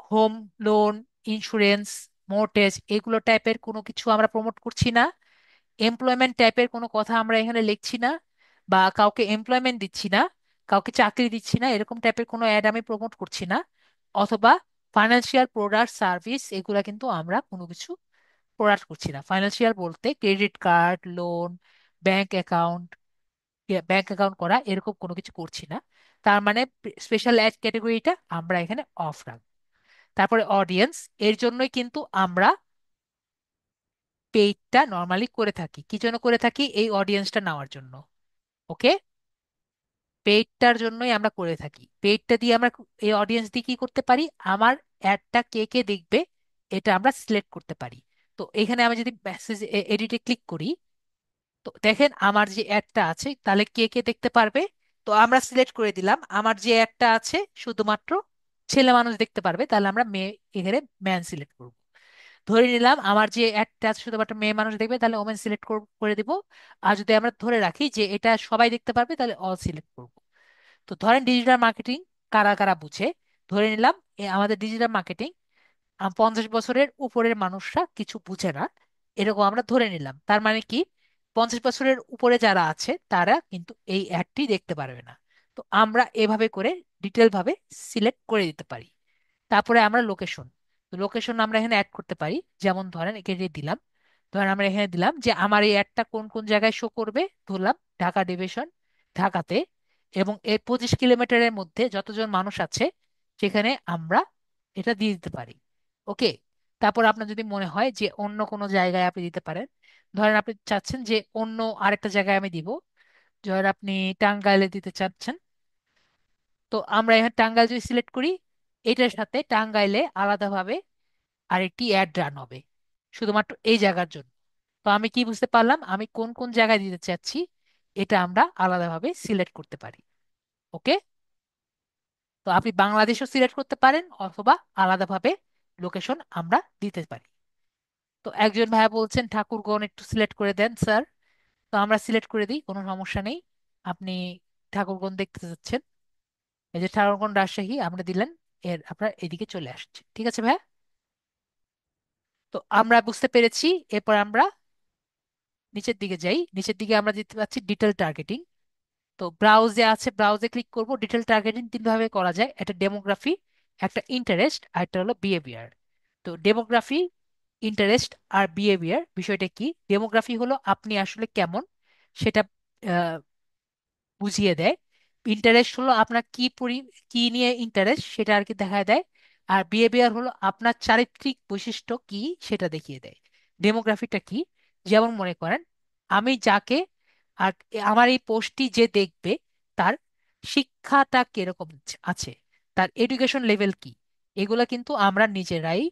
home loan, insurance, mortgage, এগুলো টাইপের কোনো কিছু আমরা প্রমোট করছি না। এমপ্লয়মেন্ট টাইপের কোনো কথা আমরা এখানে লিখছি না, বা কাউকে এমপ্লয়মেন্ট দিচ্ছি না, কাউকে চাকরি দিচ্ছি না, এরকম টাইপের কোনো অ্যাড আমি প্রমোট করছি না। অথবা ফাইন্যান্সিয়াল প্রোডাক্ট সার্ভিস, এগুলা কিন্তু আমরা কোনো কিছু প্রোডাক্ট করছি না। ফাইন্যান্সিয়াল বলতে credit card, loan, bank account, bank account করা এরকম কোনো কিছু করছি না। তার মানে স্পেশাল অ্যাড ক্যাটাগরিটা আমরা এখানে অফ রাখবো। তারপরে অডিয়েন্স, এর জন্যই কিন্তু আমরা পেইডটা নর্মালি করে থাকি। কি জন্য করে থাকি? এই অডিয়েন্সটা নেওয়ার জন্য। ওকে, পেইডটার জন্যই আমরা করে থাকি। পেইডটা দিয়ে আমরা এই অডিয়েন্স দিয়ে কি করতে পারি, আমার অ্যাডটা কে কে দেখবে এটা আমরা সিলেক্ট করতে পারি। তো এখানে আমি যদি মেসেজ এডিটে ক্লিক করি, তো দেখেন আমার যে অ্যাডটা আছে তাহলে কে কে দেখতে পারবে। তো আমরা সিলেক্ট করে দিলাম আমার যে অ্যাডটা আছে শুধুমাত্র ছেলে মানুষ দেখতে পারবে, তাহলে আমরা মেয়ে, এখানে ম্যান সিলেক্ট করব। ধরে নিলাম আমার যে অ্যাডটা আছে শুধুমাত্র মেয়ে মানুষ দেখবে, তাহলে ওমেন সিলেক্ট করে দিব। আর যদি আমরা ধরে রাখি যে এটা সবাই দেখতে পারবে, তাহলে অল সিলেক্ট করব। তো ধরেন ডিজিটাল মার্কেটিং কারা কারা বুঝে, ধরে নিলাম আমাদের ডিজিটাল মার্কেটিং 50 বছরের উপরের মানুষরা কিছু বুঝে না, এরকম আমরা ধরে নিলাম। তার মানে কি, 50 বছরের উপরে যারা আছে তারা কিন্তু এই অ্যাডটি দেখতে পারবে না। তো আমরা এভাবে করে ডিটেল ভাবে সিলেক্ট করে দিতে পারি। তারপরে আমরা লোকেশন, তো লোকেশন আমরা এখানে অ্যাড করতে পারি। যেমন ধরেন এখানে দিলাম, ধরেন আমরা এখানে দিলাম যে আমার এই অ্যাডটা কোন কোন জায়গায় শো করবে, ধরলাম ঢাকা ডিভিশন, ঢাকাতে, এবং এর 25 কিলোমিটারের মধ্যে যতজন মানুষ আছে সেখানে আমরা এটা দিয়ে দিতে পারি। ওকে। তারপর আপনার যদি মনে হয় যে অন্য কোনো জায়গায় আপনি দিতে পারেন, ধরেন আপনি চাচ্ছেন যে অন্য আরেকটা জায়গায় আমি দিব, ধরেন আপনি টাঙ্গাইলে দিতে চাচ্ছেন, তো আমরা এখানে টাঙ্গাইল যদি সিলেক্ট করি, এটার সাথে টাঙ্গাইলে আলাদাভাবে আরেকটি অ্যাড রান হবে শুধুমাত্র এই জায়গার জন্য। তো আমি কি বুঝতে পারলাম আমি কোন কোন জায়গায় দিতে চাচ্ছি, এটা আমরা আলাদাভাবে সিলেক্ট করতে পারি। ওকে। তো আপনি বাংলাদেশও সিলেক্ট করতে পারেন অথবা আলাদাভাবে লোকেশন আমরা দিতে পারি। তো একজন ভাইয়া বলছেন ঠাকুরগাঁও একটু সিলেক্ট করে দেন স্যার। তো আমরা সিলেক্ট করে দিই, কোনো সমস্যা নেই। আপনি ঠাকুরগাঁও দেখতে চাচ্ছেন, এই যে ঠাকুরগাঁও রাজশাহী আমরা দিলেন, এর আপনার এদিকে চলে আসছে। ঠিক আছে ভাইয়া। তো আমরা বুঝতে পেরেছি। এরপর আমরা নিচের দিকে যাই, নিচের দিকে আমরা দেখতে পাচ্ছি ডিটেল টার্গেটিং। তো ব্রাউজে আছে, ব্রাউজে ক্লিক করব। ডিটেল টার্গেটিং তিন ভাবে করা যায়, একটা ডেমোগ্রাফি, একটা ইন্টারেস্ট, আর একটা হলো বিহেভিয়ার। তো ডেমোগ্রাফি, ইন্টারেস্ট আর বিহেভিয়ার বিষয়টা কি? ডেমোগ্রাফি হলো আপনি আসলে কেমন সেটা বুঝিয়ে দেয়। ইন্টারেস্ট হলো আপনার কি নিয়ে ইন্টারেস্ট সেটা আর কি দেখায় দেয়। আর বিহেভিয়ার হলো আপনার চারিত্রিক বৈশিষ্ট্য কি সেটা দেখিয়ে দেয়। ডেমোগ্রাফিটা কি? যেমন মনে করেন আমি যাকে, আর আমার এই পোস্টটি যে দেখবে তার শিক্ষাটা কিরকম আছে, তার এডুকেশন লেভেল কি, এগুলা কিন্তু আমরা নিজেরাই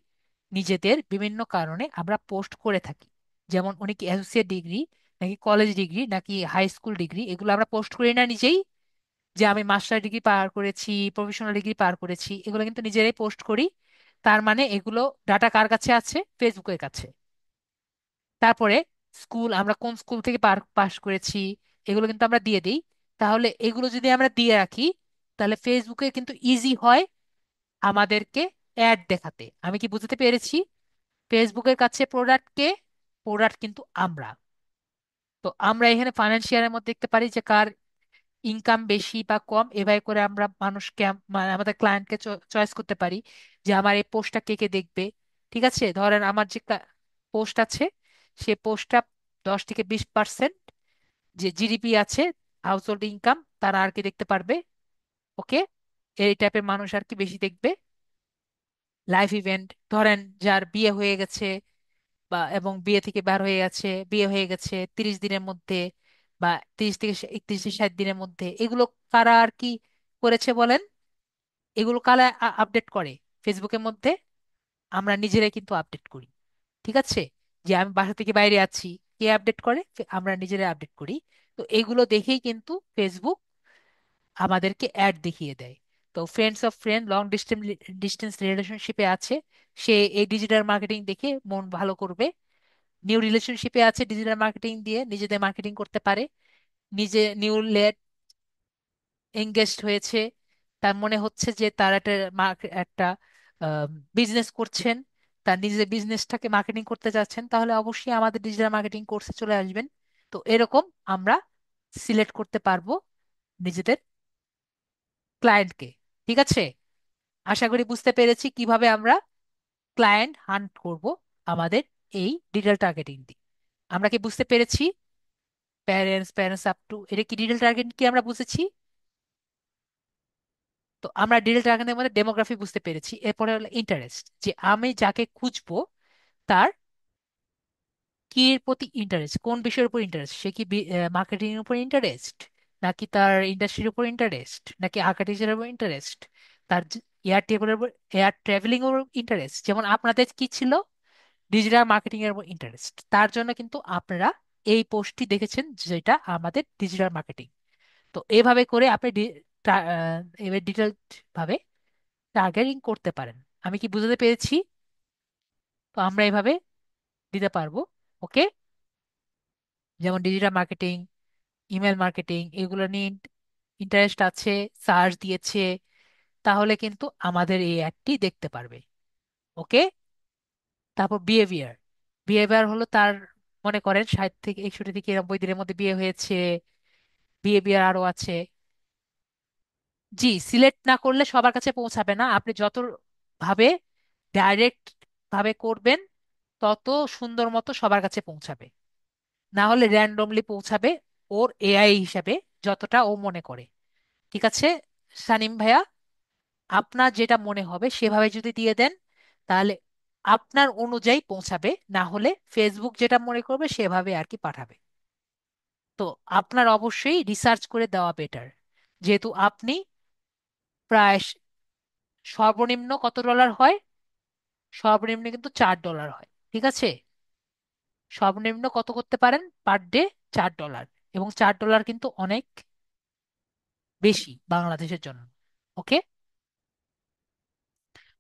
নিজেদের বিভিন্ন কারণে আমরা পোস্ট করে থাকি। যেমন উনি কি অ্যাসোসিয়েট ডিগ্রি নাকি কলেজ ডিগ্রি নাকি হাই স্কুল ডিগ্রি, এগুলো আমরা পোস্ট করি না নিজেই, যে আমি মাস্টার ডিগ্রি পার করেছি, প্রফেশনাল ডিগ্রি পার করেছি, এগুলো কিন্তু নিজেরাই পোস্ট করি। তার মানে এগুলো ডাটা কার কাছে আছে? ফেসবুকের কাছে। তারপরে স্কুল, আমরা কোন স্কুল থেকে পাস করেছি, এগুলো কিন্তু আমরা দিয়ে দিই। তাহলে এগুলো যদি আমরা দিয়ে রাখি, তাহলে ফেসবুকে কিন্তু ইজি হয় আমাদেরকে অ্যাড দেখাতে। আমি কি বুঝতে পেরেছি? ফেসবুকের কাছে প্রোডাক্ট কে? প্রোডাক্ট কিন্তু আমরা। তো আমরা এখানে ফাইন্যান্সিয়ালের মধ্যে দেখতে পারি যে কার ইনকাম বেশি বা কম, এভাবে করে আমরা মানুষকে মানে আমাদের ক্লায়েন্টকে চয়েস করতে পারি যে আমার এই পোস্টটা কে কে দেখবে। ঠিক আছে, ধরেন আমার যে পোস্ট আছে, সে পোস্টটা 10 থেকে 20% যে জিডিপি আছে, হাউস হোল্ড ইনকাম, তারা আর কি দেখতে পারবে। ওকে। এই টাইপের মানুষ আর কি বেশি দেখবে। লাইফ ইভেন্ট, ধরেন যার বিয়ে হয়ে গেছে বা এবং বিয়ে থেকে বার হয়ে গেছে, বিয়ে হয়ে গেছে 30 দিনের মধ্যে বা 30 থেকে 31 থেকে 60 দিনের মধ্যে, এগুলো কারা আর কি করেছে বলেন? এগুলো কারা আপডেট করে ফেসবুকের মধ্যে? আমরা নিজেরাই কিন্তু আপডেট করি। ঠিক আছে, যে আমি বাসা থেকে বাইরে আছি, কে আপডেট করে? আমরা নিজেরাই আপডেট করি। তো এগুলো দেখেই কিন্তু ফেসবুক আমাদেরকে অ্যাড দেখিয়ে দেয়। তো friends of friend long distance distance রিলেশনশিপে আছে, সে এই ডিজিটাল মার্কেটিং দেখে মন ভালো করবে। নিউ রিলেশনশিপে আছে, ডিজিটাল মার্কেটিং দিয়ে নিজেদের মার্কেটিং করতে পারে। নিজে নিউ লেট এঙ্গেজড হয়েছে, তার মনে হচ্ছে যে তার একটা বিজনেস করছেন, তার নিজের বিজনেসটাকে মার্কেটিং করতে যাচ্ছেন, তাহলে অবশ্যই আমাদের ডিজিটাল মার্কেটিং কোর্সে চলে আসবেন। তো এরকম আমরা সিলেক্ট করতে পারবো নিজেদের ক্লায়েন্টকে। ঠিক আছে, আশা করি বুঝতে পেরেছি কিভাবে আমরা ক্লায়েন্ট হান্ট করব আমাদের এই ডিজিটাল টার্গেটিং দিয়ে। আমরা কি বুঝতে পেরেছি? প্যারেন্টস, প্যারেন্টস আপ টু, এটা কি ডিটেল টার্গেট কি আমরা বুঝেছি? তো আমরা ডিটেল টার্গেটের মধ্যে ডেমোগ্রাফি বুঝতে পেরেছি। এরপরে হলো ইন্টারেস্ট, যে আমি যাকে খুঁজবো তার কি এর প্রতি ইন্টারেস্ট, কোন বিষয়ের উপর ইন্টারেস্ট, সে কি মার্কেটিং এর উপর ইন্টারেস্ট, নাকি তার ইন্ডাস্ট্রির উপর ইন্টারেস্ট, নাকি আর্কিটেকচারের উপর ইন্টারেস্ট, তার এয়ার টেবিলের উপর, এয়ার ট্রাভেলিং এর উপর ইন্টারেস্ট, যেমন আপনাদের কি ছিল, ডিজিটাল মার্কেটিং এর উপর ইন্টারেস্ট। তার জন্য কিন্তু আপনারা এই পোস্টটি দেখেছেন যেটা আমাদের ডিজিটাল মার্কেটিং। তো এইভাবে করে আপনি এবার ডিটেল ভাবে টার্গেটিং করতে পারেন। আমি কি বুঝতে পেরেছি? তো আমরা এভাবে দিতে পারবো। ওকে। যেমন ডিজিটাল মার্কেটিং, ইমেল মার্কেটিং, এগুলো নিয়ে ইন্টারেস্ট আছে, সার্চ দিয়েছে, তাহলে কিন্তু আমাদের এই অ্যাডটি দেখতে পারবে। ওকে। তারপর বিহেভিয়ার, বিহেভিয়ার হলো তার, মনে করেন 60 থেকে 61 থেকে 90 দিনের মধ্যে বিয়ে হয়েছে, বিহেভিয়ার আরো আছে। জি, সিলেক্ট না করলে সবার কাছে পৌঁছাবে না। আপনি যত ভাবে ডাইরেক্ট ভাবে করবেন, তত সুন্দর মতো সবার কাছে পৌঁছাবে। না হলে র্যান্ডমলি পৌঁছাবে ওর এআই হিসাবে, যতটা ও মনে করে। ঠিক আছে সানিম ভাইয়া, আপনার যেটা মনে হবে সেভাবে যদি দিয়ে দেন তাহলে আপনার অনুযায়ী পৌঁছাবে, না হলে ফেসবুক যেটা মনে করবে সেভাবে আর কি পাঠাবে। তো আপনার অবশ্যই রিসার্চ করে দেওয়া বেটার, যেহেতু আপনি প্রায় সর্বনিম্ন কত ডলার হয়? সর্বনিম্ন কিন্তু $4 হয়, ঠিক আছে? সর্বনিম্ন কত করতে পারেন পার ডে? $4। এবং $4 কিন্তু অনেক বেশি বাংলাদেশের জন্য। ওকে,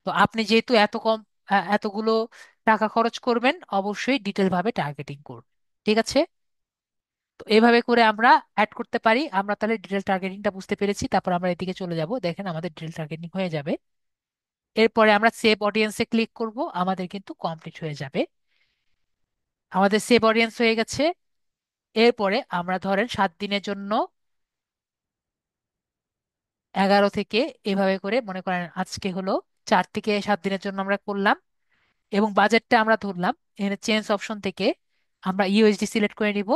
তো আপনি যেহেতু এত কম এতগুলো টাকা খরচ করবেন, অবশ্যই ডিটেল ভাবে টার্গেটিং করুন, ঠিক আছে? তো এভাবে করে আমরা অ্যাড করতে পারি। আমরা তাহলে ডিটেল টার্গেটিংটা বুঝতে পেরেছি, তারপর আমরা এদিকে চলে যাব। দেখেন আমাদের ডিটেল টার্গেটিং হয়ে যাবে। এরপরে আমরা সেভ অডিয়েন্সে ক্লিক করব, আমাদের কিন্তু কমপ্লিট হয়ে যাবে। আমাদের সেভ অডিয়েন্স হয়ে গেছে। এরপরে আমরা ধরেন 7 দিনের জন্য 11 থেকে, এভাবে করে মনে করেন আজকে হলো 4 থেকে 7 দিনের জন্য আমরা করলাম, এবং বাজেটটা আমরা ধরলাম। এখানে চেঞ্জ অপশন থেকে আমরা ইউএসডি সিলেক্ট করে নিব,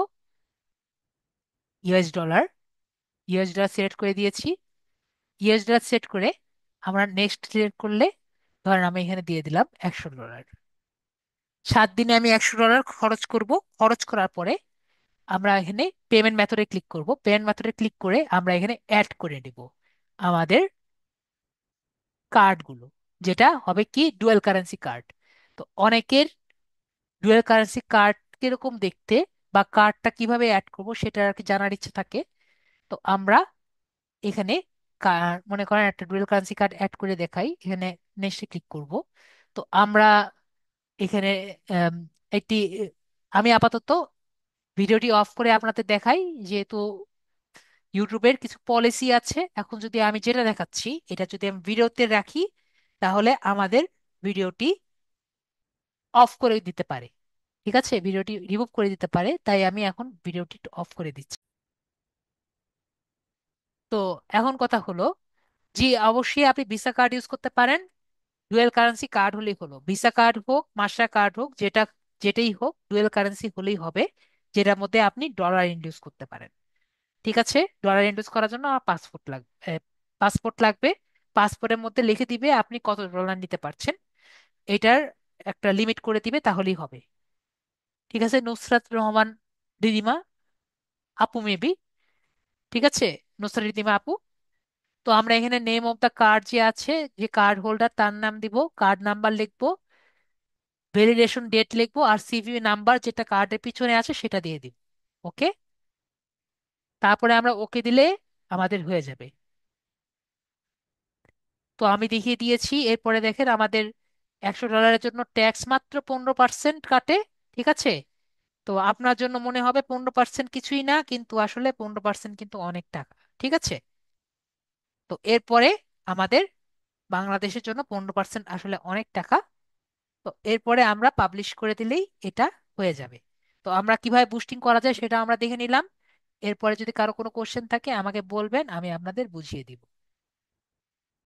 US dollar. US dollar select করে দিয়েছি। ইউএস ডলার সেট করে আমরা নেক্সট সিলেক্ট করলে ধরেন আমি এখানে দিয়ে দিলাম $100। 7 দিনে আমি $100 খরচ করব। খরচ করার পরে আমরা এখানে পেমেন্ট মেথডে ক্লিক করব। পেমেন্ট মেথডে ক্লিক করে আমরা এখানে অ্যাড করে নিব আমাদের কার্ডগুলো, যেটা হবে কি ডুয়াল কারেন্সি কার্ড। তো অনেকের ডুয়াল কারেন্সি কার্ড কিরকম দেখতে বা কার্ডটা কিভাবে অ্যাড করব সেটা আর কি জানার ইচ্ছে থাকে। তো আমরা এখানে মনে করেন একটা ডুয়াল কারেন্সি কার্ড অ্যাড করে দেখাই। এখানে নেক্সটে ক্লিক করব। তো আমরা এখানে আম, একটি আমি আপাতত ভিডিওটি অফ করে আপনাদের দেখাই, যেহেতু ইউটিউবের কিছু পলিসি আছে। এখন যদি আমি যেটা দেখাচ্ছি এটা যদি আমি ভিডিওতে রাখি তাহলে আমাদের ভিডিওটি অফ করে দিতে পারে, ঠিক আছে? ভিডিওটি রিমুভ করে দিতে পারে, তাই আমি এখন ভিডিওটি অফ করে দিচ্ছি। তো এখন কথা হলো, জি অবশ্যই আপনি ভিসা কার্ড ইউজ করতে পারেন। ডুয়েল কারেন্সি কার্ড হলেই হলো, ভিসা কার্ড হোক মাস্টার কার্ড হোক, যেটাই হোক ডুয়েল কারেন্সি হলেই হবে, যেটার মধ্যে আপনি ডলার ইনডিউস করতে পারেন। ঠিক আছে, ডলার ইনডিউস করার জন্য আমার পাসপোর্ট লাগবে। পাসপোর্ট লাগবে। পাসপোর্টের মধ্যে লিখে দিবে আপনি কত ডলার নিতে পারছেন, এটার একটা লিমিট করে দিবে, তাহলেই হবে। ঠিক আছে, নুসরাত রহমান দিদিমা, আপু মেবি, ঠিক আছে, নুসরাত রিদিমা আপু। তো আমরা এখানে নেম অফ দা কার্ড যে আছে, যে কার্ড হোল্ডার তার নাম দিব, কার্ড নাম্বার লিখবো, ভ্যালিডেশন ডেট লিখবো, আর সিভিভি নাম্বার যেটা কার্ডের পিছনে আছে সেটা দিয়ে দিব। ওকে, তারপরে আমরা ওকে দিলে আমাদের হয়ে যাবে। তো আমি দেখিয়ে দিয়েছি। এরপরে দেখেন আমাদের $100 জন্য ট্যাক্স মাত্র 15% কাটে, ঠিক আছে? তো আপনার জন্য মনে হবে 15% কিছুই না, কিন্তু আসলে 15% কিন্তু অনেক টাকা, ঠিক আছে? তো এরপরে আমাদের বাংলাদেশের জন্য 15% আসলে অনেক টাকা। তো এরপরে আমরা পাবলিশ করে দিলেই এটা হয়ে যাবে। তো আমরা কিভাবে বুস্টিং করা যায় সেটা আমরা দেখে নিলাম। এরপরে যদি কারো কোনো কোশ্চেন থাকে আমাকে বলবেন, আমি আপনাদের বুঝিয়ে দিব।